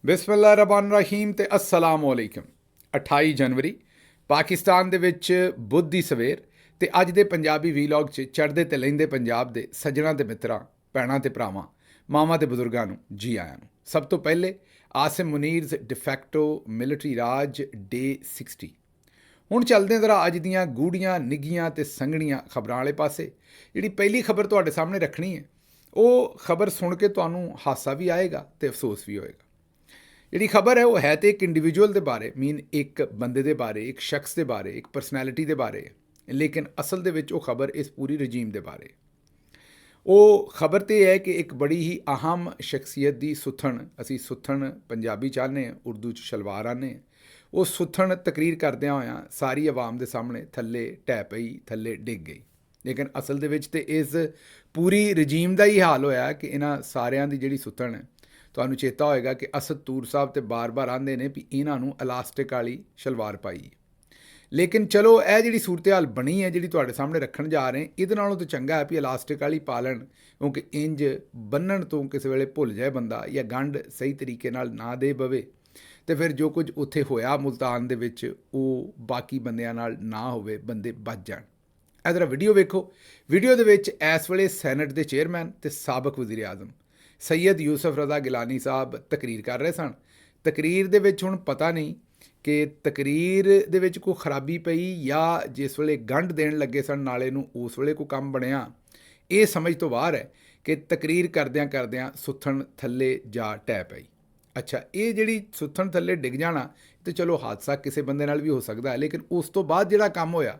ਬਿਸਮਿल्लाहिर्रहमानिर्रहीम ਤੇ अस्सलाम वालेकुम। 28 ਜਨਵਰੀ ਪਾਕਿਸਤਾਨ ਦੇ ਵਿੱਚ ਬੁੱਧ ਦੀ ਸਵੇਰ ਤੇ ਅੱਜ ਦੇ ਪੰਜਾਬੀ ਵੀਲੌਗ 'ਚ ਚੜ੍ਹਦੇ ਤੇ ਲਹਿੰਦੇ ਪੰਜਾਬ ਦੇ ਸੱਜਣਾ ਤੇ ਮਿੱਤਰਾਂ, ਭੈਣਾਂ ਤੇ ਭਰਾਵਾਂ, ਮਾਵਾਂ ਤੇ ਬਜ਼ੁਰਗਾਂ ਨੂੰ ਜੀ ਆਇਆਂ ਨੂੰ। ਸਭ ਤੋਂ ਪਹਿਲੇ ਆਸਿਮ ਮੁਨੀਰਜ਼ ਡਿਫੈਕਟੋ ਮਿਲਟਰੀ ਰਾਜ ਡੇ 60। ਹੁਣ ਚੱਲਦੇ ਹਾਂ ਜ਼ਰਾ ਅੱਜ ਦੀਆਂ ਗੂੜੀਆਂ ਨਿੱਘੀਆਂ ਤੇ ਸੰਘਣੀਆਂ ਖਬਰਾਂ ਵਾਲੇ ਪਾਸੇ। ਜਿਹੜੀ ਪਹਿਲੀ ਖਬਰ ਤੁਹਾਡੇ ਸਾਹਮਣੇ ਰੱਖਣੀ ਹੈ, ਉਹ ਖਬਰ ਸੁਣ ਕੇ ਤੁਹਾਨੂੰ ਹਾਸਾ ਵੀ ਆਏਗਾ ਤੇ ਅਫਸੋਸ ਵੀ ਹੋਏਗਾ। ਜਿਹੜੀ ਖਬਰ ਹੈ ਉਹ ਹੈ ਤੇ ਇੱਕ ਇੰਡੀਵਿਜੂਅਲ ਦੇ ਬਾਰੇ, ਇੱਕ ਬੰਦੇ ਦੇ ਬਾਰੇ, ਇੱਕ ਸ਼ਖਸ ਦੇ ਬਾਰੇ, ਇੱਕ ਪਰਸਨੈਲਿਟੀ ਦੇ ਬਾਰੇ, ਲੇਕਿਨ ਅਸਲ ਦੇ ਵਿੱਚ ਉਹ ਖਬਰ ਇਸ ਪੂਰੀ ਰਜੀਮ ਦੇ ਬਾਰੇ। ਉਹ ਖਬਰ ਤੇ ਹੈ ਕਿ ਇੱਕ ਬੜੀ ਹੀ ਅਹਿਮ ਸ਼ਖਸੀਅਤ ਦੀ ਸੁੱਥਣ, ਅਸੀਂ ਸੁੱਥਣ ਪੰਜਾਬੀ ਚਾਹੁੰਦੇ ਹਾਂ, ਉਰਦੂ 'ਚ ਸ਼ਲਵਾਰ ਆਨੇ, ਉਹ ਸੁੱਥਣ ਤਕਰੀਰ ਕਰਦਿਆਂ ਹੋਇਆਂ ਸਾਰੀ ਆਵਾਮ ਦੇ ਸਾਹਮਣੇ ਥੱਲੇ ਢਹਿ ਪਈ, ਥੱਲੇ ਡਿੱਗ ਗਈ। ਲੇਕਿਨ ਅਸਲ ਦੇ ਵਿੱਚ ਤੇ ਇਸ ਪੂਰੀ ਰਜੀਮ ਦਾ ਹੀ ਹਾਲ ਹੋਇਆ ਕਿ ਇਹਨਾਂ ਸਾਰਿਆਂ ਦੀ ਜਿਹੜੀ ਸੁੱਥਣ ਹੈ, ਤੁਹਾਨੂੰ ਚੇਤਾ ਹੋਏਗਾ ਕਿ ਅਸਦ ਤੂਰ ਸਾਹਿਬ ਤੇ ਬਾਰ-ਬਾਰ ਆਂਦੇ ਨੇ ਵੀ ਇਹਨਾਂ ਨੂੰ ਇਲਾਸਟਿਕ ਵਾਲੀ ਸ਼ਲਵਾਰ ਪਾਈ। ਲੇਕਿਨ ਚਲੋ ਇਹ ਜਿਹੜੀ ਸੂਰਤ ਹਾਲ ਬਣੀ ਹੈ, ਜਿਹੜੀ ਤੁਹਾਡੇ ਸਾਹਮਣੇ ਰੱਖਣ ਜਾ ਰਹੇ, ਇਹਦੇ ਨਾਲੋਂ ਤਾਂ ਚੰਗਾ ਹੈ ਵੀ ਇਲਾਸਟਿਕ ਵਾਲੀ ਪਾ ਲੈਣ, ਕਿਉਂਕਿ ਇੰਜ ਬੰਨਣ ਤੋਂ ਕਿਸੇ ਵੇਲੇ ਭੁੱਲ ਜਾਏ ਬੰਦਾ ਜਾਂ ਗੰਢ ਸਹੀ ਤਰੀਕੇ ਨਾਲ ਨਾ ਦੇ ਪਵੇ, ਤੇ ਫਿਰ ਜੋ ਕੁਝ ਉੱਥੇ ਹੋਇਆ ਮੁਲਤਾਨ ਦੇ ਵਿੱਚ ਉਹ ਬਾਕੀ ਬੰਦਿਆਂ ਨਾਲ ਨਾ ਹੋਵੇ, ਬੰਦੇ ਬਚ ਜਾਣ। ਇਹ ਜ਼ਰਾ ਵੀਡੀਓ ਵੇਖੋ। ਵੀਡੀਓ ਦੇ ਵਿੱਚ ਇਸ ਵੇਲੇ ਸੈਨੇਟ ਦੇ ਚੇਅਰਮੈਨ ਤੇ ਸਾਬਕ ਵਜ਼ੀਰ ਆਜ਼ਮ ਸੈयद ਯੂਸਫ ਰਜ਼ਾ ਗਿਲਾਨੀ ਸਾਹਿਬ ਤਕਰੀਰ ਕਰ ਰਹੇ ਸਨ। ਤਕਰੀਰ ਦੇ ਵਿੱਚ ਹੁਣ ਪਤਾ ਨਹੀਂ ਕਿ ਤਕਰੀਰ ਦੇ ਵਿੱਚ ਕੋਈ ਖਰਾਬੀ ਪਈ ਜਾਂ ਜਿਸ ਵੇਲੇ ਗੰਢ ਦੇਣ ਲੱਗੇ ਸਨ ਨਾਲੇ ਨੂੰ ਉਸ ਵੇਲੇ ਕੋਈ ਕੰਮ ਬਣਿਆ, ਇਹ ਸਮਝ ਤੋਂ ਬਾਹਰ ਹੈ ਕਿ ਤਕਰੀਰ ਕਰਦਿਆਂ ਕਰਦਿਆਂ ਸੁੱਥਣ ਥੱਲੇ ਜਾ ਢਹਿ ਪਈ। ਅੱਛਾ, ਇਹ ਜਿਹੜੀ ਸੁੱਥਣ ਥੱਲੇ ਡਿੱਗ ਜਾਣਾ ਤੇ ਚਲੋ ਹਾਦਸਾ ਕਿਸੇ ਬੰਦੇ ਨਾਲ ਵੀ ਹੋ ਸਕਦਾ ਹੈ, ਲੇਕਿਨ ਉਸ ਤੋਂ ਬਾਅਦ ਜਿਹੜਾ ਕੰਮ ਹੋਇਆ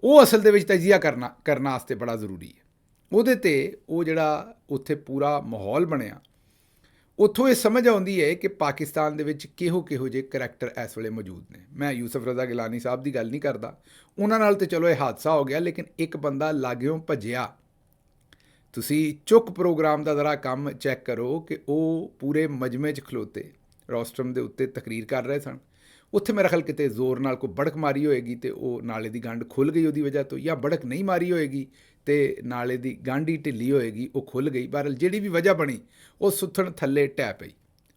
ਉਹ ਅਸਲ ਦੇ ਵਿੱਚ ਤਜਜ਼ੀਆ ਕਰਨ ਵਾਸਤੇ ਬੜਾ ਜ਼ਰੂਰੀ ਹੈ। ਉਹਦੇ 'ਤੇ ਉਹ ਜਿਹੜਾ ਉੱਥੇ ਪੂਰਾ ਮਾਹੌਲ ਬਣਿਆ, ਉੱਥੋਂ ਇਹ ਸਮਝ ਆਉਂਦੀ ਹੈ ਕਿ ਪਾਕਿਸਤਾਨ ਦੇ ਵਿੱਚ ਕਿਹੋ ਜਿਹੇ ਕਰੈਕਟਰ ਇਸ ਵੇਲੇ ਮੌਜੂਦ ਨੇ। ਮੈਂ ਯੂਸਫ ਰਜ਼ਾ ਗਿਲਾਨੀ ਸਾਹਿਬ ਦੀ ਗੱਲ ਨਹੀਂ ਕਰਦਾ, ਉਹਨਾਂ ਨਾਲ ਤਾਂ ਚਲੋ ਇਹ ਹਾਦਸਾ ਹੋ ਗਿਆ, ਲੇਕਿਨ ਇੱਕ ਬੰਦਾ ਲਾਗਿਓਂ ਭੱਜਿਆ। ਤੁਸੀਂ ਚੁੱਕ ਪ੍ਰੋਗਰਾਮ ਦਾ ਜ਼ਰਾ ਕੰਮ ਚੈੱਕ ਕਰੋ ਕਿ ਉਹ ਪੂਰੇ ਮਜਮੇ 'ਚ ਖਲੋਤੇ ਰੋਸਟਰਮ ਦੇ ਉੱਤੇ ਤਕਰੀਰ ਕਰ ਰਹੇ ਸਨ। ਉੱਥੇ ਮੇਰਾ ਖਿਆਲ ਕਿਤੇ ਜ਼ੋਰ ਨਾਲ ਕੋਈ ਬੜਕ ਮਾਰੀ ਹੋਏਗੀ ਤੇ ਉਹ ਨਾਲੇ ਦੀ ਗੰਢ ਖੁੱਲ੍ਹ ਗਈ ਉਹਦੀ ਵਜ੍ਹਾ ਤੋਂ, ਜਾਂ ਬੜਕ ਨਹੀਂ ਮਾਰੀ ਹੋਏਗੀ ਤੇ ਨਾਲੇ ਦੀ ਗੰਢ ਹੀ ਢਿੱਲੀ ਹੋਏਗੀ, ਉਹ ਖੁੱਲ੍ਹ ਗਈ। ਬਹਰਹਾਲ ਜਿਹੜੀ ਵੀ ਵਜ੍ਹਾ ਬਣੀ, ਉਹ ਸੁੱਥਣ ਥੱਲੇ ਢਹਿ ਪਈ।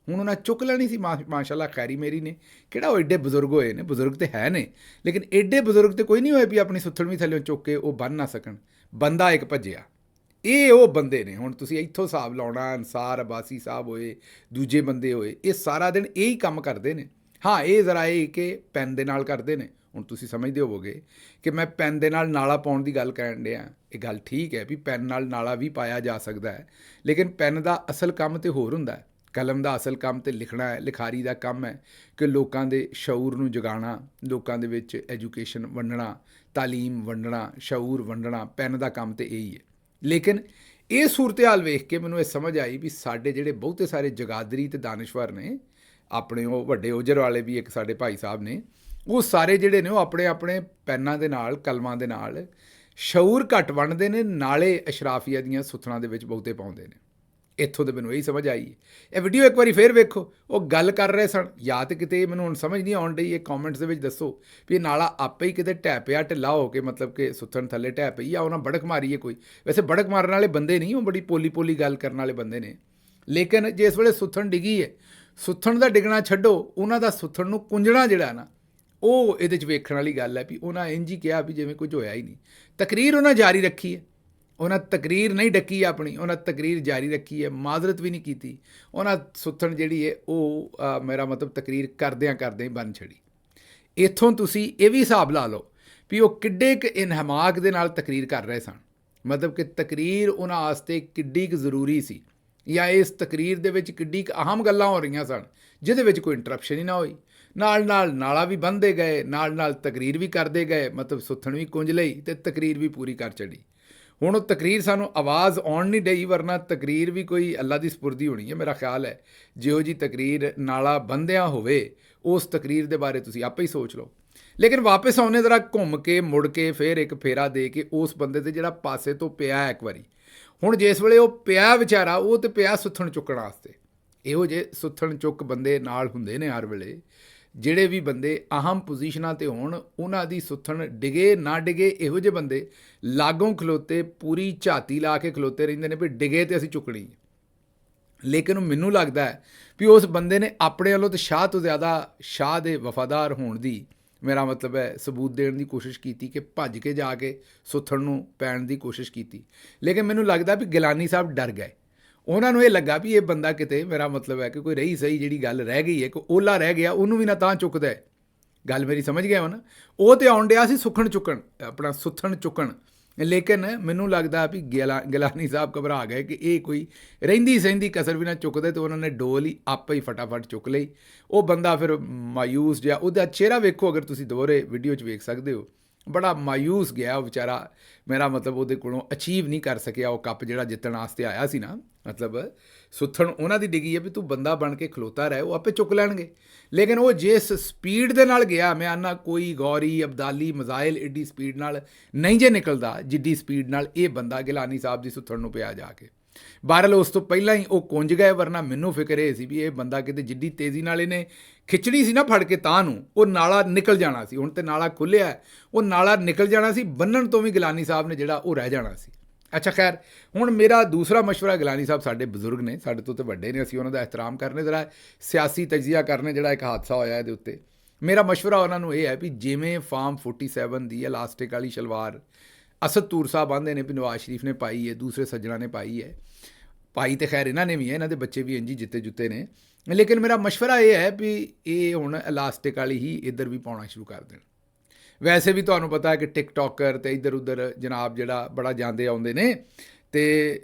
ਹੁਣ ਉਹਨਾਂ ਚੁੱਕ ਲੈਣੀ ਸੀ, ਮਾਸ਼ਾਅੱਲਾ ਖੈਰੀ ਮੇਰੀ ਨੇ, ਕਿਹੜਾ ਉਹ ਐਡੇ ਬਜ਼ੁਰਗ ਹੋਏ ਨੇ, ਬਜ਼ੁਰਗ ਤੇ ਹੈ ਨੇ, ਲੇਕਿਨ ਐਡੇ ਬਜ਼ੁਰਗ ਤੇ ਕੋਈ ਨਹੀਂ ਹੋਏ ਵੀ ਆਪਣੀ ਸੁੱਥਣ ਵੀ ਥੱਲੇ ਚੁੱਕ ਕੇ ਉਹ ਬੰਨ ਨਾ ਸਕਣ। ਬੰਦਾ ਇੱਕ ਭੱਜਿਆ। ਇਹ ਉਹ ਬੰਦੇ ਨੇ। ਹੁਣ ਤੁਸੀਂ ਇੱਥੋਂ ਹਿਸਾਬ ਲਾਉਣਾ, ਅਨਸਾਰ ਅਬਾਸੀ ਸਾਹਿਬ ਹੋਏ, ਦੂਜੇ ਬੰਦੇ ਹੋਏ, ਇਹ ਸਾਰਾ ਦਿਨ ਇਹੀ ਕੰਮ ਕਰਦੇ ਨੇ। ਹਾਂ, ਇਹ ਜ਼ਰਾ ਇਹ ਕਿ ਪੈਨ ਦੇ ਨਾਲ ਕਰਦੇ ਨੇ। ਹੁਣ ਤੁਸੀਂ ਸਮਝਦੇ ਹੋਵੋਗੇ ਕਿ ਮੈਂ ਪੈਨ ਦੇ ਨਾਲ ਨਾਲਾ ਪਾਉਣ ਦੀ ਗੱਲ ਕਰਨ ਡਿਆ। ਇਹ ਗੱਲ ਠੀਕ ਹੈ ਵੀ ਪੈਨ ਨਾਲ ਨਾਲਾ ਵੀ ਪਾਇਆ ਜਾ ਸਕਦਾ ਹੈ, ਲੇਕਿਨ ਪੈਨ ਦਾ ਅਸਲ ਕੰਮ ਤੇ ਹੋਰ ਹੁੰਦਾ ਹੈ। ਕਲਮ ਦਾ ਅਸਲ ਕੰਮ ਤੇ ਲਿਖਣਾ ਹੈ, ਲਿਖਾਰੀ ਦਾ ਕੰਮ ਹੈ ਕਿ ਲੋਕਾਂ ਦੇ ਸ਼ਊਰ ਨੂੰ ਜਗਾਉਣਾ, ਲੋਕਾਂ ਦੇ ਵਿੱਚ ਐਜੂਕੇਸ਼ਨ ਵੰਡਣਾ, ਤਾਲੀਮ ਵੰਡਣਾ, ਸ਼ਊਰ ਵੰਡਣਾ, ਪੈਨ ਦਾ ਕੰਮ ਤੇ ਇਹੀ ਹੈ। ਲੇਕਿਨ ਇਹ ਸੂਰਤ ਹਾਲ ਵੇਖ ਕੇ ਮੈਨੂੰ ਇਹ ਸਮਝ ਆਈ ਵੀ ਸਾਡੇ ਜਿਹੜੇ ਬਹੁਤੇ ਸਾਰੇ ਜਗਾਦਰੀ ਤੇ ਦਾਨਿਸ਼ਵਰ ਨੇ, ਆਪਣੇ ਉਹ ਵੱਡੇ ਓਜਰ ਵਾਲੇ ਵੀ ਇੱਕ ਸਾਡੇ ਭਾਈ ਸਾਹਿਬ ਨੇ, ਉਹ ਸਾਰੇ ਜਿਹੜੇ ਨੇ ਉਹ ਆਪਣੇ ਆਪਣੇ ਪੈਨਾਂ ਦੇ ਨਾਲ, ਕਲਮਾਂ ਦੇ ਨਾਲ ਸ਼ਊਰ ਘੱਟ ਵੰਡਦੇ ਨੇ, ਨਾਲੇ ਅਸ਼ਰਾਫੀਆ ਦੀਆਂ ਸੁੱਥਣਾਂ ਦੇ ਵਿੱਚ ਬਹੁਤੇ ਪਾਉਂਦੇ ਨੇ। ਇੱਥੋਂ ਤੇ ਮੈਨੂੰ ਇਹੀ ਸਮਝ ਆਈ। ਇਹ ਵੀਡੀਓ ਇੱਕ ਵਾਰੀ ਫੇਰ ਵੇਖੋ। ਉਹ ਗੱਲ ਕਰ ਰਹੇ ਸਨ, ਜਾਂ ਤਾਂ ਕਿਤੇ ਮੈਨੂੰ ਹੁਣ ਸਮਝ ਨਹੀਂ ਆਉਣ ਡਈ, ਇਹ ਕੌਮੈਂਟਸ ਦੇ ਵਿੱਚ ਦੱਸੋ ਵੀ ਇਹ ਨਾਲਾ ਆਪੇ ਹੀ ਕਿਤੇ ਢਹਿ ਪਿਆ, ਢਿੱਲਾ ਹੋ ਕੇ, ਮਤਲਬ ਕਿ ਸੁੱਥਣ ਥੱਲੇ ਢਹਿ ਪਈ, ਜਾਂ ਉਹਨਾਂ ਬੜਕ ਮਾਰੀ ਹੈ ਕੋਈ। ਵੈਸੇ ਬੜਕ ਮਾਰਨ ਵਾਲੇ ਬੰਦੇ ਨਹੀਂ, ਉਹ ਬੜੀ ਪੋਲੀ ਗੱਲ ਕਰਨ ਵਾਲੇ ਬੰਦੇ ਨੇ। ਲੇਕਿਨ ਜਿਸ ਵੇਲੇ ਸੁੱਥਣ ਡਿੱਗੀ ਹੈ, ਸੁੱਥਣ ਦਾ ਡਿੱਗਣਾ ਛੱਡੋ, ਉਹਨਾਂ ਦਾ ਸੁੱਥਣ ਨੂੰ ਕੁੰਝਣਾ ਜਿਹੜਾ ਨਾ, ਉਹ ਇਹਦੇ 'ਚ ਵੇਖਣ ਵਾਲੀ ਗੱਲ ਹੈ ਵੀ ਉਹਨਾਂ ਇੰਝ ਹੀ ਕਿਹਾ ਵੀ ਜਿਵੇਂ ਕੁਝ ਹੋਇਆ ਹੀ ਨਹੀਂ। ਤਕਰੀਰ ਉਹਨਾਂ ਜਾਰੀ ਰੱਖੀ ਹੈ, ਉਹਨਾਂ ਤਕਰੀਰ ਨਹੀਂ ਡੱਕੀ ਆਪਣੀ, ਉਹਨਾਂ ਤਕਰੀਰ ਜਾਰੀ ਰੱਖੀ ਹੈ, ਮਾਜ਼ਰਤ ਵੀ ਨਹੀਂ ਕੀਤੀ। ਉਹਨਾਂ ਸੁੱਥਣ ਜਿਹੜੀ ਹੈ ਉਹ ਮੇਰਾ ਮਤਲਬ ਤਕਰੀਰ ਕਰਦਿਆਂ ਹੀ ਬੰਨ ਛੜੀ। ਇੱਥੋਂ ਤੁਸੀਂ ਇਹ ਵੀ ਹਿਸਾਬ ਲਾ ਲਓ ਵੀ ਉਹ ਕਿੱਡੇ ਕੁ ਇਨਹਮਾਕ ਦੇ ਨਾਲ ਤਕਰੀਰ ਕਰ ਰਹੇ ਸਨ, ਮਤਲਬ ਕਿ ਤਕਰੀਰ ਉਹਨਾਂ ਵਾਸਤੇ ਕਿੱਡੀ ਕੁ ਜ਼ਰੂਰੀ ਸੀ, ਜਾਂ ਇਸ ਤਕਰੀਰ ਦੇ ਵਿੱਚ ਕਿੱਡੀ ਕੁ ਅਹਿਮ ਗੱਲਾਂ ਹੋ ਰਹੀਆਂ ਸਨ ਜਿਹਦੇ ਵਿੱਚ ਕੋਈ ਇੰਟਰਪਸ਼ਨ ਹੀ ਨਾ ਹੋਈ। ਨਾਲ ਨਾਲਾ ਵੀ ਬੰਨ੍ਹਦੇ ਗਏ, ਨਾਲ ਤਕਰੀਰ ਵੀ ਕਰਦੇ ਗਏ, ਮਤਲਬ ਸੁੱਥਣ ਵੀ ਕੁੰਝ ਲਈ ਅਤੇ ਤਕਰੀਰ ਵੀ ਪੂਰੀ ਕਰ ਛੱਡੀ। ਹੁਣ ਉਹ ਤਕਰੀਰ ਸਾਨੂੰ ਆਵਾਜ਼ ਆਉਣ ਨਹੀਂ ਡਈ, ਵਰਨਾ ਤਕਰੀਰ ਵੀ ਕੋਈ ਅੱਲਾ ਦੀ ਸਪੁਰਦੀ ਹੋਣੀ ਹੈ। ਮੇਰਾ ਖਿਆਲ ਹੈ ਜਿਹੋ ਜਿਹੀ ਤਕਰੀਰ ਨਾਲਾ ਬੰਦਿਆਂ ਹੋਵੇ, ਉਸ ਤਕਰੀਰ ਦੇ ਬਾਰੇ ਤੁਸੀਂ ਆਪੇ ਹੀ ਸੋਚ ਲਓ। ਲੇਕਿਨ ਵਾਪਸ ਆਉਣੇ ਜ਼ਰਾ ਘੁੰਮ ਕੇ, ਮੁੜ ਕੇ, ਫਿਰ ਇੱਕ ਫੇਰਾ ਦੇ ਕੇ ਉਸ ਬੰਦੇ 'ਤੇ ਜਿਹੜਾ ਪਾਸੇ ਤੋਂ ਪਿਆ ਇੱਕ ਵਾਰੀ। ਹੁਣ ਜਿਸ ਵੇਲੇ ਉਹ ਪਿਆ ਵਿਚਾਰਾ, ਉਹ ਤਾਂ ਪਿਆ ਸੁੱਥਣ ਚੁੱਕਣ ਵਾਸਤੇ। ਇਹੋ ਜਿਹੇ ਸੁੱਥਣ ਚੁੱਕ ਬੰਦੇ ਨਾਲ ਹੁੰਦੇ ਨੇ ਹਰ ਵੇਲੇ। ਜਿਹੜੇ ਵੀ ਬੰਦੇ ਅਹਿਮ ਪੋਜੀਸ਼ਨਾਂ 'ਤੇ ਹੋਣ, ਉਹਨਾਂ ਦੀ ਸੁੱਥਣ ਡਿਗੇ ਨਾ ਡਿਗੇ, ਇਹੋ ਜਿਹੇ ਬੰਦੇ ਲਾਗੋਂ ਖਲੋਤੇ ਪੂਰੀ ਝਾਤੀ ਲਾ ਕੇ ਖਲੋਤੇ ਰਹਿੰਦੇ ਨੇ ਵੀ ਡਿਗੇ ਤੇ ਅਸੀਂ ਚੁੱਕਣੀ। ਲੇਕਿਨ ਮੈਨੂੰ ਲੱਗਦਾ ਹੈ ਵੀ ਉਸ ਬੰਦੇ ਨੇ ਆਪਣੇ ਵੱਲੋਂ ਤਾਂ ਸ਼ਾਹ ਤੋਂ ਜ਼ਿਆਦਾ ਸ਼ਾਹ ਦੇ ਵਫਾਦਾਰ ਹੋਣ ਦੀ, ਮੇਰਾ ਮਤਲਬ ਹੈ, ਸਬੂਤ ਦੇਣ ਦੀ ਕੋਸ਼ਿਸ਼ ਕੀਤੀ ਕਿ ਭੱਜ ਕੇ ਜਾ ਕੇ ਸੁੱਥਣ ਨੂੰ ਪੈਣ ਦੀ ਕੋਸ਼ਿਸ਼ ਕੀਤੀ। ਲੇਕਿਨ ਮੈਨੂੰ ਲੱਗਦਾ ਵੀ ਗਿਲਾਨੀ ਸਾਹਿਬ ਡਰ ਗਏ। ਉਹਨਾਂ ਨੂੰ ਇਹ ਲੱਗਾ ਵੀ ਇਹ ਬੰਦਾ ਕਿਤੇ, ਮੇਰਾ ਮਤਲਬ ਹੈ ਕਿ ਕੋਈ ਰਹੀ ਸਹੀ ਜਿਹੜੀ ਗੱਲ ਰਹਿ ਗਈ ਹੈ, ਕੋਈ ਓਲਾ ਰਹਿ ਗਿਆ, ਉਹਨੂੰ ਵੀ ਨਾ ਤਾਂ ਚੁੱਕਦਾ ਹੈ। ਗੱਲ ਮੇਰੀ ਸਮਝ ਗਿਆ ਹੋ ਨਾ? ਉਹ ਤੇ ਆਉਣ ਡਿਆ ਸੀ ਆਪਣਾ ਸੁੱਥਣ ਚੁੱਕਣ। ਲੇਕਿਨ ਮੈਨੂੰ ਲੱਗਦਾ ਵੀ ਗਿਲਾਨੀ ਸਾਹਿਬ ਘਬਰਾ ਗਏ ਕਿ ਇਹ ਕੋਈ ਰਹਿੰਦੀ ਸਹਿੰਦੀ ਕਸਰ ਵੀ ਨਾ ਚੁੱਕਦੇ, ਅਤੇ ਉਹਨਾਂ ਨੇ ਡੋਲ ਹੀ ਆਪੇ ਹੀ ਫਟਾਫਟ ਚੁੱਕ ਲਈ। ਉਹ ਬੰਦਾ ਫਿਰ ਮਾਯੂਸ ਜਿਹਾ, ਉਹਦਾ ਚਿਹਰਾ ਵੇਖੋ, ਅਗਰ ਤੁਸੀਂ ਦੁਬਾਰੇ ਵੀਡੀਓ 'ਚ ਵੇਖ ਸਕਦੇ ਹੋ, ਬੜਾ ਮਾਯੂਸ ਗਿਆ ਉਹ ਵਿਚਾਰਾ। ਮੇਰਾ ਮਤਲਬ ਉਹਦੇ ਕੋਲੋਂ ਅਚੀਵ ਨਹੀਂ ਕਰ ਸਕਿਆ ਉਹ ਕੱਪ ਜਿਹੜਾ ਜਿੱਤਣ ਵਾਸਤੇ ਆਇਆ ਸੀ ਨਾ। ਮਤਲਬ ਸੁੱਥਣ ਉਹਨਾਂ ਦੀ ਡਿੱਗੀ ਹੈ ਵੀ ਤੂੰ ਬੰਦਾ ਬਣ ਕੇ ਖਲੋਤਾ ਰਹਿ, ਉਹ ਆਪੇ ਚੁੱਕ ਲੈਣਗੇ। ਲੇਕਿਨ ਉਹ ਜਿਸ ਸਪੀਡ ਦੇ ਨਾਲ ਗਿਆ, ਮੈਂ ਆਨਾ ਕੋਈ ਗੌਰੀ ਅਬਦਾਲੀ ਮਜ਼ਾਇਲ ਏਡੀ ਸਪੀਡ ਨਾਲ ਨਹੀਂ ਜੇ ਨਿਕਲਦਾ ਜਿੱਡੀ ਸਪੀਡ ਨਾਲ ਇਹ ਬੰਦਾ ਗਿਲਾਨੀ ਸਾਹਿਬ ਦੀ ਸੁੱਥਣ ਨੂੰ ਪਿਆ ਜਾ ਕੇ। ਬਹਰਹਾਲ ਉਸ ਤੋਂ ਪਹਿਲਾਂ ਹੀ ਉਹ ਕੁੰਜ ਗਏ, ਵਰਨਾ ਮੈਨੂੰ ਫਿਕਰ ਇਹ ਸੀ ਵੀ ਇਹ ਬੰਦਾ ਕਿਤੇ ਜਿੱਡੀ ਤੇਜ਼ੀ ਨਾਲ ਇਹਨੇ ਖਿਚੜੀ ਸੀ ਨਾ ਫੜ ਕੇ ਤਾਂ ਨੂੰ, ਉਹ ਨਾਲਾ ਨਿਕਲ ਜਾਣਾ ਸੀ। ਹੁਣ ਤੇ ਨਾਲਾ ਖੁੱਲਿਆ, ਉਹ ਨਾਲਾ ਨਿਕਲ ਜਾਣਾ ਸੀ, ਬੰਨਣ ਤੋਂ ਵੀ ਗਿਲਾਨੀ ਸਾਹਿਬ ਨੇ ਜਿਹੜਾ ਉਹ ਰਹਿ ਜਾਣਾ ਸੀ। ਅੱਛਾ ਖੈਰ, ਹੁਣ ਮੇਰਾ ਦੂਸਰਾ ਮਸ਼ਵਰਾ, ਗਿਲਾਨੀ ਸਾਹਿਬ ਸਾਡੇ ਬਜ਼ੁਰਗ ਨੇ, ਸਾਡੇ ਤੋਂ ਤਾਂ ਵੱਡੇ ਨੇ, ਅਸੀਂ ਉਹਨਾਂ ਦਾ ਇਹਤਰਾਮ ਕਰਨੇ, ਜ਼ਰਾ ਸਿਆਸੀ ਤਜਜ਼ੀਆ ਕਰਨੇ ਜਿਹੜਾ ਇੱਕ ਹਾਦਸਾ ਹੋਇਆ ਇਹਦੇ ਉੱਤੇ। ਮੇਰਾ ਮਸ਼ਵਰਾ ਉਹਨਾਂ ਨੂੰ ਇਹ ਹੈ ਵੀ ਜਿਵੇਂ ਫਾਰਮ 47 ਦੀ ਇਲਾਸਟਿਕ ਵਾਲੀ ਸ਼ਲਵਾਰ ਅਸਦ ਤੂਰ ਸਾਹਿਬ ਆਂਦੇ ਨੇ ਵੀ ਨਵਾਜ਼ ਸ਼ਰੀਫ ਨੇ ਪਾਈ ਹੈ, ਦੂਸਰੇ ਸੱਜਣਾ ਨੇ ਪਾਈ ਹੈ, ਪਾਈ ਤੇ ਖੈਰ ਇਹਨਾਂ ਨੇ ਵੀ ਹੈ, ਇਹਨਾਂ ਦੇ ਬੱਚੇ ਵੀ ਇੰਜੀ ਜਿੱਤੇ ਜੁੱਤੇ ਨੇ। ਲੇਕਿਨ ਮੇਰਾ ਮਸ਼ਵਰਾ ਇਹ ਹੈ ਵੀ ਇਹ ਹੁਣ ਇਲਾਸਟਿਕ ਵਾਲੀ ਹੀ ਇੱਧਰ ਵੀ ਪਾਉਣਾ ਸ਼ੁਰੂ ਕਰ ਦੇਣ। ਵੈਸੇ ਵੀ ਤੁਹਾਨੂੰ ਪਤਾ ਹੈ ਕਿ ਟਿਕਟੋਕਰ ਤੇ ਇੱਧਰ ਉੱਧਰ ਜਨਾਬ ਜਿਹੜਾ ਬੜਾ ਜਾਂਦੇ ਆਉਂਦੇ ਨੇ, ਅਤੇ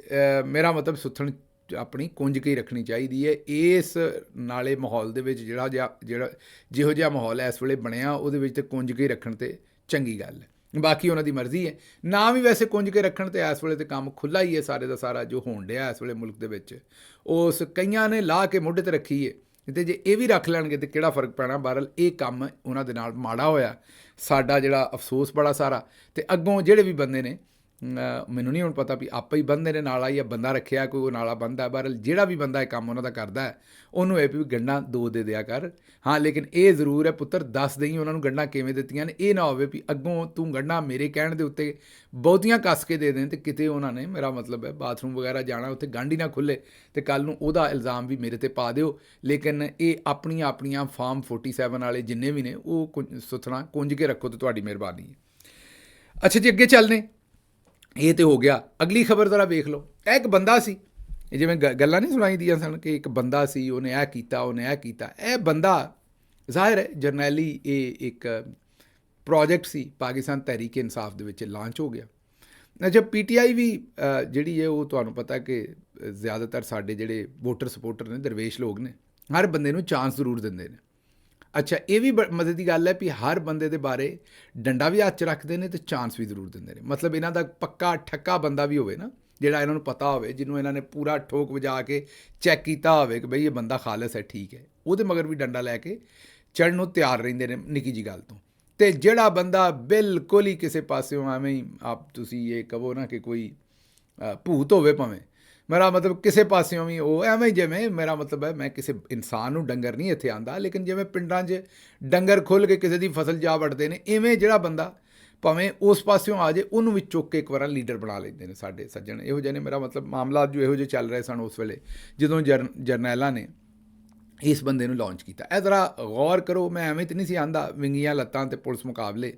ਮੇਰਾ ਮਤਲਬ ਸੁੱਥਣ ਆਪਣੀ ਕੁੰਜ ਕੇ ਹੀ ਰੱਖਣੀ ਚਾਹੀਦੀ ਹੈ। ਇਸ ਨਾਲੇ ਮਾਹੌਲ ਦੇ ਵਿੱਚ ਜਿਹੋ ਜਿਹਾ ਮਾਹੌਲ ਇਸ ਵੇਲੇ ਬਣਿਆ, ਉਹਦੇ ਵਿੱਚ ਤੇ ਕੁੰਜ ਕੇ ਹੀ ਰੱਖਣ ਤੇ ਚੰਗੀ ਗੱਲ ਹੈ। ਬਾਕੀ ਉਹਨਾਂ ਦੀ ਮਰਜ਼ੀ ਹੈ, ਨਾ ਵੀ ਵੈਸੇ ਕੁੰਜ ਕੇ ਰੱਖਣ ਤੇ ਇਸ ਵੇਲੇ ਤੇ ਕੰਮ ਖੁੱਲ੍ਹਾ ਹੀ ਹੈ ਸਾਰੇ ਦਾ ਸਾਰਾ ਜੋ ਹੋਣ ਡਿਆ ਇਸ ਵੇਲੇ ਮੁਲਕ ਦੇ ਵਿੱਚ। ਉਸ ਕਈਆਂ ਨੇ ਲਾ ਕੇ ਮੋਢੇ 'ਤੇ ਰੱਖੀ ਹੈ, ਅਤੇ ਜੇ ਇਹ ਵੀ ਰੱਖ ਲੈਣਗੇ ਤਾਂ ਕਿਹੜਾ ਫਰਕ ਪੈਣਾ। ਬਹਰਹਾਲ ਇਹ ਕੰਮ ਉਹਨਾਂ ਦੇ ਨਾਲ ਮਾੜਾ ਹੋਇਆ, ਸਾਡਾ ਜਿਹੜਾ ਅਫਸੋਸ ਬੜਾ ਸਾਰਾ। ਅਤੇ ਅੱਗੋਂ ਜਿਹੜੇ ਵੀ ਬੰਦੇ ਨੇ, ਮੈਨੂੰ ਨਹੀਂ ਹੁਣ ਪਤਾ ਵੀ ਆਪੇ ਹੀ ਬੰਦੇ ਨੇ ਨਾਲਾ ਜਾਂ ਬੰਦਾ ਰੱਖਿਆ ਕੋਈ ਉਹ ਨਾਲਾ ਬੰਦਾ। ਬਹਰਹਾਲ ਜਿਹੜਾ ਵੀ ਬੰਦਾ ਇਹ ਕੰਮ ਉਹਨਾਂ ਦਾ ਕਰਦਾ ਹੈ, ਉਹਨੂੰ ਇਹ ਵੀ ਗੰਢਾਂ 2 ਦੇ ਦਿਆ ਕਰ। ਹਾਂ, ਲੇਕਿਨ ਇਹ ਜ਼ਰੂਰ ਹੈ ਪੁੱਤਰ, ਦੱਸ ਦੇਈਂ ਉਹਨਾਂ ਨੂੰ ਗੰਢਾਂ ਕਿਵੇਂ ਦਿੱਤੀਆਂ ਨੇ। ਇਹ ਨਾ ਹੋਵੇ ਵੀ ਅੱਗੋਂ ਤੂੰ ਗੰਢਾਂ ਮੇਰੇ ਕਹਿਣ ਦੇ ਉੱਤੇ ਬਹੁਤੀਆਂ ਕੱਸ ਕੇ ਦੇ ਦੇਣ, ਅਤੇ ਕਿਤੇ ਉਹਨਾਂ ਨੇ, ਮੇਰਾ ਮਤਲਬ ਹੈ, ਬਾਥਰੂਮ ਵਗੈਰਾ ਜਾਣਾ, ਉੱਥੇ ਗੰਢ ਹੀ ਨਾ ਖੁੱਲ੍ਹੇ, ਅਤੇ ਕੱਲ੍ਹ ਨੂੰ ਉਹਦਾ ਇਲਜ਼ਾਮ ਵੀ ਮੇਰੇ 'ਤੇ ਪਾ ਦਿਓ। ਲੇਕਿਨ ਇਹ ਆਪਣੀਆਂ ਫਾਰਮ 47 ਵਾਲੇ ਜਿੰਨੇ ਵੀ ਨੇ ਉਹ ਸੁਥਣਾ ਕੁੰਜ ਕੇ ਰੱਖੋ, ਤਾਂ ਤੁਹਾਡੀ ਮਿਹਰਬਾਨੀ ਹੈ। ਅੱਛਾ ਜੀ, ਅੱਗੇ ਚੱਲਦੇ। ਇਹ ਤਾਂ ਹੋ ਗਿਆ। ਅਗਲੀ ਖਬਰ ਜ਼ਰਾ ਵੇਖ ਲਓ। ਇਹ ਇੱਕ ਬੰਦਾ ਸੀ, ਜਿਵੇਂ ਗੱਲਾਂ ਨਹੀਂ ਸੁਣਾਈ ਦੀਆਂ ਸਨ ਕਿ ਇੱਕ ਬੰਦਾ ਸੀ, ਉਹਨੇ ਇਹ ਕੀਤਾ, ਉਹਨੇ ਇਹ ਕੀਤਾ। ਇਹ ਬੰਦਾ ਜ਼ਾਹਿਰ ਹੈ ਜਰਨੈਲੀ ਇਹ ਇੱਕ ਪ੍ਰੋਜੈਕਟ ਸੀ, ਪਾਕਿਸਤਾਨ ਤਹਿਰੀਕ ਇਨਸਾਫ ਦੇ ਵਿੱਚ ਲਾਂਚ ਹੋ ਗਿਆ। ਅੱਛਾ, PTI ਵੀ ਜਿਹੜੀ ਹੈ ਉਹ ਤੁਹਾਨੂੰ ਪਤਾ ਕਿ ਜ਼ਿਆਦਾਤਰ ਸਾਡੇ ਜਿਹੜੇ ਵੋਟਰ ਸਪੋਰਟਰ ਨੇ, ਦਰਵੇਸ਼ ਲੋਕ ਨੇ, ਹਰ ਬੰਦੇ ਨੂੰ ਚਾਂਸ ਜ਼ਰੂਰ ਦਿੰਦੇ ਨੇ। ਅੱਛਾ, ਇਹ ਵੀ ਮਜ਼ੇ ਦੀ ਗੱਲ ਹੈ ਵੀ ਹਰ ਬੰਦੇ ਦੇ ਬਾਰੇ ਡੰਡਾ ਵੀ ਹੱਥ 'ਚ ਰੱਖਦੇ ਨੇ ਅਤੇ ਚਾਂਸ ਵੀ ਜ਼ਰੂਰ ਦਿੰਦੇ ਨੇ। ਮਤਲਬ ਇਹਨਾਂ ਦਾ ਪੱਕਾ ਠੱਕਾ ਬੰਦਾ ਵੀ ਹੋਵੇ ਨਾ, ਜਿਹੜਾ ਇਹਨਾਂ ਨੂੰ ਪਤਾ ਹੋਵੇ, ਜਿਹਨੂੰ ਇਹਨਾਂ ਨੇ ਪੂਰਾ ਠੋਕ ਵਜਾ ਕੇ ਚੈੱਕ ਕੀਤਾ ਹੋਵੇ ਕਿ ਬਈ ਇਹ ਬੰਦਾ ਖਾਲਸ ਹੈ, ਠੀਕ ਹੈ, ਉਹਦੇ ਮਗਰ ਵੀ ਡੰਡਾ ਲੈ ਕੇ ਚੜ੍ਹਨ ਨੂੰ ਤਿਆਰ ਰਹਿੰਦੇ ਨੇ ਨਿੱਕੀ ਜਿਹੀ ਗੱਲ ਤੋਂ। ਅਤੇ ਜਿਹੜਾ ਬੰਦਾ ਬਿਲਕੁਲ ਹੀ ਕਿਸੇ ਪਾਸਿਓਂ ਐਵੇਂ ਹੀ, ਤੁਸੀਂ ਇਹ ਕਹੋ ਨਾ ਕਿ ਕੋਈ ਭੂਤ ਹੋਵੇ ਭਾਵੇਂ, ਮੇਰਾ ਮਤਲਬ ਕਿਸੇ ਪਾਸਿਓਂ ਵੀ ਉਹ ਐਵੇਂ ਜਿਵੇਂ, ਮੇਰਾ ਮਤਲਬ ਹੈ, ਮੈਂ ਕਿਸੇ ਇਨਸਾਨ ਨੂੰ ਡੰਗਰ ਨਹੀਂ ਇੱਥੇ ਆਂਦਾ, ਲੇਕਿਨ ਜਿਵੇਂ ਪਿੰਡਾਂ 'ਚ ਡੰਗਰ ਖੁੱਲ੍ਹ ਕੇ ਕਿਸੇ ਦੀ ਫਸਲ ਜਾ ਵੜਦੇ ਨੇ, ਇਵੇਂ ਜਿਹੜਾ ਬੰਦਾ ਭਾਵੇਂ ਉਸ ਪਾਸਿਓਂ ਆ ਜਾਏ, ਉਹਨੂੰ ਵੀ ਚੁੱਕ ਕੇ ਇੱਕ ਵਾਰ ਲੀਡਰ ਬਣਾ ਲੈਂਦੇ ਨੇ ਸਾਡੇ ਸੱਜਣ ਇਹੋ ਜਿਹੇ ਨੇ। ਮੇਰਾ ਮਤਲਬ ਮਾਮਲਾ ਜੋ ਇਹੋ ਜਿਹੇ ਚੱਲ ਰਹੇ ਸਨ ਉਸ ਵੇਲੇ ਜਦੋਂ ਜਰਨੈਲਾਂ ਨੇ ਇਸ ਬੰਦੇ ਨੂੰ ਲਾਂਚ ਕੀਤਾ। ਇਹ ਜ਼ਰਾ ਗੌਰ ਕਰੋ, ਮੈਂ ਐਵੇਂ ਤਾਂ ਨਹੀਂ ਸੀ ਆਂਦਾ ਵਿੰਗੀਆਂ ਲੱਤਾਂ ਅਤੇ ਪੁਲਿਸ ਮੁਕਾਬਲੇ।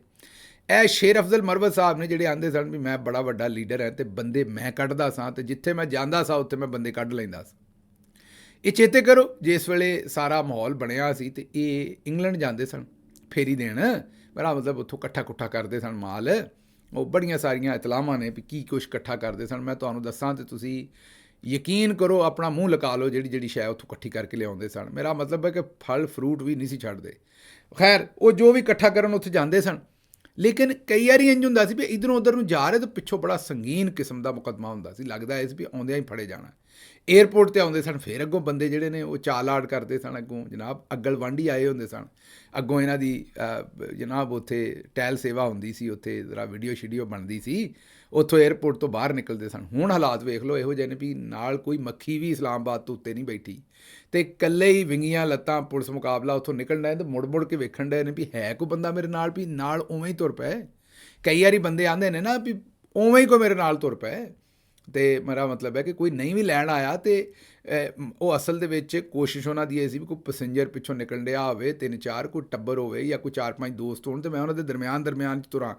ਇਹ ਸ਼ੇਰ ਅਫਜ਼ਲ ਮਰਵਤ ਸਾਹਿਬ ਨੇ ਜਿਹੜੇ ਆਂਦੇ ਸਨ ਵੀ ਮੈਂ ਬੜਾ ਵੱਡਾ ਲੀਡਰ ਹੈ ਅਤੇ ਬੰਦੇ ਮੈਂ ਕੱਢਦਾ ਸਾਂ, ਅਤੇ ਜਿੱਥੇ ਮੈਂ ਜਾਂਦਾ ਸਾਂ ਉੱਥੇ ਮੈਂ ਬੰਦੇ ਕੱਢ ਲੈਂਦਾ ਸਾਂ। ਇਹ ਚੇਤੇ ਕਰੋ ਜਿਸ ਵੇਲੇ ਸਾਰਾ ਮਾਹੌਲ ਬਣਿਆ ਸੀ ਅਤੇ ਇਹ ਇੰਗਲੈਂਡ ਜਾਂਦੇ ਸਨ ਫੇਰੀ ਦੇਣ, ਮੇਰਾ ਮਤਲਬ ਉੱਥੋਂ ਇਕੱਠਾ ਕਰਦੇ ਸਨ ਮਾਲ। ਉਹ ਬੜੀਆਂ ਸਾਰੀਆਂ ਇਤਲਾਹਾਂ ਨੇ ਵੀ ਕੀ ਕੁਛ ਇਕੱਠਾ ਕਰਦੇ ਸਨ, ਮੈਂ ਤੁਹਾਨੂੰ ਦੱਸਾਂ ਅਤੇ ਤੁਸੀਂ ਯਕੀਨ ਕਰੋ, ਆਪਣਾ ਮੂੰਹ ਲਗਾ ਲਓ, ਜਿਹੜੀ ਸ਼ੈ ਉੱਥੋਂ ਇਕੱਠੀ ਕਰਕੇ ਲਿਆਉਂਦੇ ਸਨ। ਮੇਰਾ ਮਤਲਬ ਹੈ ਕਿ ਫਲ ਫਰੂਟ ਵੀ ਨਹੀਂ ਸੀ ਛੱਡਦੇ। ਖੈਰ, ਉਹ ਜੋ ਵੀ ਇਕੱਠਾ ਕਰਨ ਉੱਥੇ ਜਾਂਦੇ ਸਨ, ਲੇਕਿਨ ਕਈ ਵਾਰੀ ਇੰਝ ਹੁੰਦਾ ਸੀ ਵੀ ਇੱਧਰੋਂ ਉੱਧਰ ਨੂੰ ਜਾ ਰਹੇ ਤਾਂ ਪਿੱਛੋਂ ਬੜਾ ਸੰਗੀਨ ਕਿਸਮ ਦਾ ਮੁਕੱਦਮਾ ਹੁੰਦਾ ਸੀ। ਲੱਗਦਾ ਇਸ ਵੀ ਆਉਂਦਿਆਂ ਹੀ ਫੜੇ ਜਾਣਾ। ਏਅਰਪੋਰਟ 'ਤੇ ਆਉਂਦੇ ਸਨ, ਫਿਰ ਅੱਗੋਂ ਬੰਦੇ ਜਿਹੜੇ ਨੇ ਉਹ ਚਾਲ ਆੜ ਕਰਦੇ ਸਨ, ਅੱਗੋਂ ਜਨਾਬ ਅੱਗਲ ਵਾਂਢੀ ਆਏ ਹੁੰਦੇ ਸਨ, ਅੱਗੋਂ ਇਹਨਾਂ ਦੀ ਜਨਾਬ ਉੱਥੇ ਟਹਿਲ ਸੇਵਾ ਹੁੰਦੀ ਸੀ, ਉੱਥੇ ਜ਼ਰਾ ਵੀਡੀਓ ਬਣਦੀ ਸੀ, ਉੱਥੋਂ ਏਅਰਪੋਰਟ ਤੋਂ ਬਾਹਰ ਨਿਕਲਦੇ ਸਨ। ਹੁਣ ਹਾਲਾਤ ਵੇਖ ਲਓ ਇਹੋ ਜਿਹੇ ਨੇ ਵੀ ਨਾਲ ਕੋਈ ਮੱਖੀ ਵੀ ਇਸਲਾਮਾਬਾਦ ਤੋਂ ਉੱਤੇ ਨਹੀਂ ਬੈਠੀ, ਅਤੇ ਇਕੱਲੇ ਹੀ ਵਿੰਗੀਆਂ ਲੱਤਾਂ ਪੁਲਿਸ ਮੁਕਾਬਲਾ ਉੱਥੋਂ ਨਿਕਲਣ ਡਏ ਅਤੇ ਮੁੜ ਕੇ ਵੇਖਣ ਡਏ ਨੇ ਵੀ ਹੈ ਕੋਈ ਬੰਦਾ ਮੇਰੇ ਨਾਲ, ਵੀ ਨਾਲ ਉਵੇਂ ਹੀ ਤੁਰ ਪਏ। ਕਈ ਵਾਰੀ ਬੰਦੇ ਆਉਂਦੇ ਨੇ ਨਾ ਵੀ ਉਵੇਂ ਹੀ ਕੋਈ ਮੇਰੇ ਨਾਲ ਤੁਰ ਪਏ। ਤੇ ਮੇਰਾ ਮਤਲਬ ਹੈ ਕਿ ਕੋਈ ਨਹੀਂ ਵੀ ਲੈਣ ਆਇਆ ਤੇ ਉਹ ਅਸਲ ਦੇ ਵਿੱਚ ਕੋਸ਼ਿਸ਼ ਉਹਨਾਂ ਦੀ ਇਹ ਸੀ ਵੀ ਕੋਈ ਪੈਸੇਂਜਰ ਪਿੱਛੋਂ ਨਿਕਲਣ ਡਿਆ ਹੋਵੇ, 3-4 ਕੋਈ ਟੱਬਰ ਹੋਵੇ ਜਾਂ ਕੋਈ 4-5 ਦੋਸਤ ਹੋਣ, ਤੇ ਮੈਂ ਉਹਨਾਂ ਦੇ ਦਰਮਿਆਨ 'ਚ ਤੁਰਾਂ,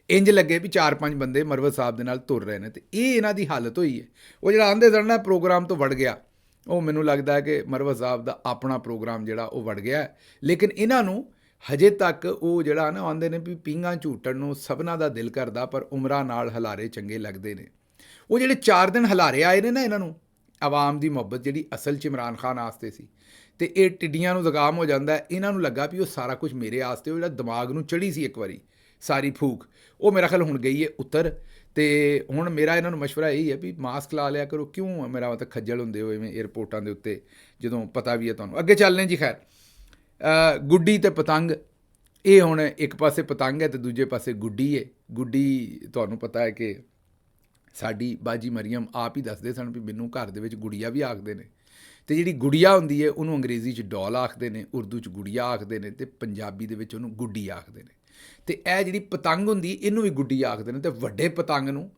ਇੰਜ ਲੱਗੇ ਵੀ 4-5 ਬੰਦੇ ਮਰਵਤ ਸਾਹਿਬ ਦੇ ਨਾਲ ਤੁਰ ਰਹੇ ਨੇ। ਤੇ ਇਹ ਇਹਨਾਂ ਦੀ ਹਾਲਤ ਹੋਈ ਹੈ। ਉਹ ਜਿਹੜਾ ਆਂਦੇ ਸਨ ਨਾ ਪ੍ਰੋਗਰਾਮ ਤੋਂ ਵੜ ਗਿਆ, ਉਹ ਮੈਨੂੰ ਲੱਗਦਾ ਹੈ ਕਿ ਮਰਵਤ ਸਾਹਿਬ ਦਾ ਆਪਣਾ ਪ੍ਰੋਗਰਾਮ ਜਿਹੜਾ ਉਹ ਵੜ ਗਿਆ। ਲੇਕਿਨ ਇਹਨਾਂ ਨੂੰ ਹਜੇ ਤੱਕ ਉਹ ਜਿਹੜਾ ਨਾ ਆਉਂਦੇ ਨੇ ਵੀ ਪੀਂਘਾਂ ਝੂਟਣ ਨੂੰ ਸਭਨਾਂ ਦਾ ਦਿਲ ਕਰਦਾ, ਪਰ ਉਮਰਾਂ ਨਾਲ ਹਲਾਰੇ ਚੰਗੇ ਲੱਗਦੇ ਨੇ। ਉਹ ਜਿਹੜੇ 4 ਦਿਨ ਹਲਾਰੇ ਆਏ ਨੇ ਨਾ, ਇਹਨਾਂ ਨੂੰ ਆਵਾਮ ਦੀ ਮੁਹੱਬਤ ਜਿਹੜੀ ਅਸਲ 'ਚ ਇਮਰਾਨ ਖਾਨ ਆਸਤੇ ਸੀ, ਤੇ ਇਹ ਟਿੱਡੀਆਂ ਨੂੰ ਜ਼ੁਕਾਮ ਹੋ ਜਾਂਦਾ। ਇਹਨਾਂ ਨੂੰ ਲੱਗਾ ਵੀ ਉਹ ਸਾਰਾ ਕੁਝ ਮੇਰੇ ਆਸਤੇ, ਉਹ ਜਿਹੜਾ ਦਿਮਾਗ ਨੂੰ ਚੜ੍ਹੀ ਸੀ ਇੱਕ ਵਾਰੀ ਸਾਰੀ ਫੂਕ, ਉਹ ਮੇਰਾ ਖਿਆਲ ਹੁਣ ਗਈ ਹੈ ਉੱਤਰ। ਤੇ ਹੁਣ ਮੇਰਾ ਇਹਨਾਂ ਨੂੰ ਮਸ਼ਵਰਾ ਇਹੀ ਹੈ ਵੀ ਮਾਸਕ ਲਾ ਲਿਆ ਕਰੋ। ਕਿਉਂ ਮੇਰਾ ਮਤਲਬ ਖੱਜਲ ਹੁੰਦੇ ਹੋ ਇਵੇਂ ਏਅਰਪੋਰਟਾਂ ਦੇ ਉੱਤੇ, ਜਦੋਂ ਪਤਾ ਵੀ ਹੈ ਤੁਹਾਨੂੰ। ਅੱਗੇ ਚੱਲਨੇ ਜੀ। ਖੈਰ, ਗੁੱਡੀ ਤੇ ਪਤੰਗ, ਇਹ ਹੁਣ ਇੱਕ ਪਾਸੇ ਪਤੰਗ ਹੈ ਤੇ ਦੂਜੇ ਪਾਸੇ ਗੁੱਡੀ ਹੈ। ਗੁੱਡੀ ਤੁਹਾਨੂੰ ਪਤਾ ਹੈ ਕਿ ਸਾਡੀ ਬਾਜੀ ਮਰੀਮ ਆਪ ਹੀ ਦੱਸਦੇ ਸਨ ਵੀ ਮੈਨੂੰ ਘਰ ਦੇ ਵਿੱਚ ਗੁੜੀਆ ਵੀ ਆਖਦੇ ਨੇ, ਤੇ ਜਿਹੜੀ ਗੁੜੀਆ ਹੁੰਦੀ ਹੈ ਉਹਨੂੰ ਅੰਗਰੇਜ਼ੀ 'ਚ ਡੋਲ ਆਖਦੇ ਨੇ, ਉਰਦੂ 'ਚ ਗੁੜੀਆ ਆਖਦੇ ਨੇ, ਤੇ ਪੰਜਾਬੀ ਦੇ ਵਿੱਚ ਉਹਨੂੰ ਗੁੱਡੀ ਆਖਦੇ ਨੇ। ਤੇ ਇਹ ਜਿਹੜੀ ਪਤੰਗ ਹੁੰਦੀ ਇਹਨੂੰ ਵੀ ਗੁੱਡੀ ਆਖਦੇ ਨੇ, ਤੇ ਵੱਡੇ ਪਤੰਗ ਨੂੰ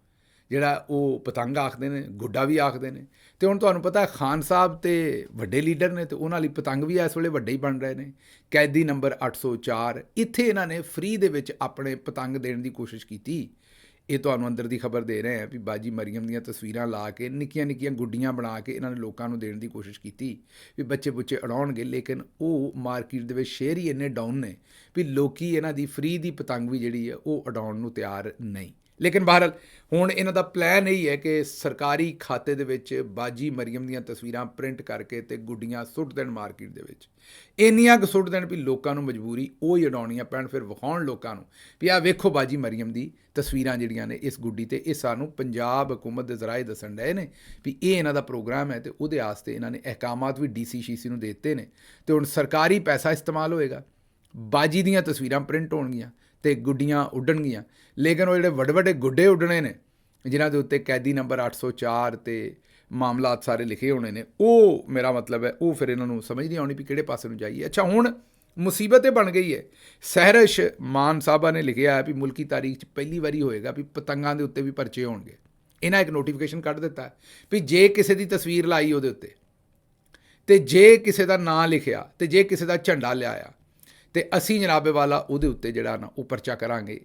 ਜਿਹੜਾ ਉਹ ਪਤੰਗ ਆਖਦੇ ਨੇ, ਗੁੱਡਾ ਵੀ ਆਖਦੇ ਨੇ। ਤੇ ਹੁਣ ਤੁਹਾਨੂੰ ਪਤਾ ਖਾਨ ਸਾਹਿਬ ਤੇ ਵੱਡੇ ਲੀਡਰ ਨੇ, ਤੇ ਉਹਨਾਂ ਲਈ ਪਤੰਗ ਵੀ ਇਸ ਵੇਲੇ ਵੱਡੇ ਹੀ ਬਣ ਰਹੇ ਨੇ। ਕੈਦੀ ਨੰਬਰ 804, ਇੱਥੇ ਇਹਨਾਂ ਨੇ ਫ੍ਰੀ ਦੇ ਵਿੱਚ ਆਪਣੇ ਪਤੰਗ ਦੇਣ ਦੀ ਕੋਸ਼ਿਸ਼ ਕੀਤੀ। ਇਹ ਤੁਹਾਨੂੰ ਅੰਦਰ ਦੀ ਖਬਰ ਦੇ ਰਹੇ ਹਾਂ ਵੀ ਬਾਜੀ ਮਰੀਮ ਦੀਆਂ ਤਸਵੀਰਾਂ ਲਾ ਕੇ ਨਿੱਕੀਆਂ ਨਿੱਕੀਆਂ ਗੁੱਡੀਆਂ ਬਣਾ ਕੇ ਇਹਨਾਂ ਨੇ ਲੋਕਾਂ ਨੂੰ ਦੇਣ ਦੀ ਕੋਸ਼ਿਸ਼ ਕੀਤੀ ਵੀ ਬੱਚੇ ਬੁੱਚੇ ਉਡਾਉਣਗੇ। ਲੇਕਿਨ ਉਹ ਮਾਰਕੀਟ ਦੇ ਵਿੱਚ ਸ਼ੇਅਰ ਹੀ ਇੰਨੇ ਡਾਊਨ ਨੇ ਵੀ ਲੋਕੀ ਇਹਨਾਂ ਦੀ ਫ੍ਰੀ ਦੀ ਪਤੰਗ ਵੀ ਜਿਹੜੀ ਹੈ ਉਹ ਉਡਾਉਣ ਨੂੰ ਤਿਆਰ ਨਹੀਂ। ਲੇਕਿਨ ਬਹਰਹਾਲ ਹੁਣ ਇਹਨਾਂ ਦਾ ਪਲਾਨ ਇਹੀ ਹੈ ਕਿ ਸਰਕਾਰੀ ਖਾਤੇ ਦੇ ਵਿੱਚ ਬਾਜੀ ਮਰੀਮ ਦੀਆਂ ਤਸਵੀਰਾਂ ਪ੍ਰਿੰਟ ਕਰਕੇ ਤੇ ਗੁੱਡੀਆਂ ਸੁੱਟ ਦੇਣ ਮਾਰਕੀਟ ਦੇ ਵਿੱਚ। ਇੰਨੀਆਂ ਕੁ ਸੁੱਟ ਦੇਣ ਵੀ ਲੋਕਾਂ ਨੂੰ ਮਜਬੂਰੀ ਉਹ ਹੀ ਉਡਾਉਣੀਆਂ ਪੈਣ, ਫਿਰ ਵਿਖਾਉਣ ਲੋਕਾਂ ਨੂੰ ਵੀ ਆਹ ਵੇਖੋ ਬਾਜੀ ਮਰੀਮ ਦੀ ਤਸਵੀਰਾਂ ਜਿਹੜੀਆਂ ਨੇ ਇਸ ਗੁੱਡੀ ਤੇ। ਇਹ ਸਾਨੂੰ ਪੰਜਾਬ ਹਕੂਮਤ ਦੇ ਜ਼ਰਾਏ ਦੱਸਣ ਡਏ ਨੇ ਵੀ ਇਹ ਇਹਨਾਂ ਦਾ ਪ੍ਰੋਗਰਾਮ ਹੈ, ਤੇ ਉਹਦੇ ਵਾਸਤੇ ਇਹਨਾਂ ਨੇ ਅਹਿਕਾਮਾਤ ਵੀ DC ਨੂੰ ਦੇ ਦਿੱਤੇ ਨੇ। ਤੇ ਹੁਣ ਸਰਕਾਰੀ ਪੈਸਾ ਇਸਤੇਮਾਲ ਹੋਏਗਾ, ਬਾਜੀ ਦੀਆਂ ਤਸਵੀਰਾਂ ਪ੍ਰਿੰਟ ਹੋਣਗੀਆਂ ਤੇ ਗੁੱਡੀਆਂ ਉੱਡਣਗੀਆਂ। ਲੇਕਿਨ ਉਹ ਜਿਹੜੇ ਵੱਡੇ ਵੱਡੇ ਗੁੱਡੇ ਉੱਡਣੇ ਨੇ ਜਿਨ੍ਹਾਂ ਦੇ ਉੱਤੇ ਕੈਦੀ ਨੰਬਰ 804 ਤੇ ਮਾਮਲਾਤ ਸਾਰੇ ਲਿਖੇ ਹੋਣੇ ਨੇ, ਉਹ ਮੇਰਾ ਮਤਲਬ ਹੈ ਉਹ ਫਿਰ ਇਹਨਾਂ ਨੂੰ ਸਮਝ ਨਹੀਂ ਆਉਣੀ ਵੀ ਕਿਹੜੇ ਪਾਸੇ ਨੂੰ ਜਾਈਏ। ਅੱਛਾ, ਹੁਣ ਮੁਸੀਬਤ ਇਹ ਬਣ ਗਈ ਹੈ। ਸਹਿਰਸ਼ ਮਾਨ ਸਾਹਿਬਾ ਨੇ ਲਿਖਿਆ ਹੈ ਵੀ ਮੁਲਕੀ ਤਾਰੀਖ 'ਚ ਪਹਿਲੀ ਵਾਰੀ ਹੋਏਗਾ ਵੀ ਪਤੰਗਾਂ ਦੇ ਉੱਤੇ ਵੀ ਪਰਚੇ ਹੋਣਗੇ। ਇਹਨਾਂ ਇੱਕ ਨੋਟੀਫਿਕੇਸ਼ਨ ਕੱਢ ਦਿੱਤਾ ਵੀ ਜੇ ਕਿਸੇ ਦੀ ਤਸਵੀਰ ਲਾਈ ਉਹਦੇ ਉੱਤੇ, ਤੇ ਜੇ ਕਿਸੇ ਦਾ ਨਾਂ ਲਿਖਿਆ, ਤੇ ਜੇ ਕਿਸੇ ਦਾ ਝੰਡਾ ਲਿਆਇਆ, ਤੇ ਅਸੀਂ ਜਨਾਬੇ ਵਾਲਾ ਉਹਦੇ ਉੱਤੇ ਜਿਹੜਾ ਨਾ ਉਹ ਪਰਚਾ ਕਰਾਂਗੇ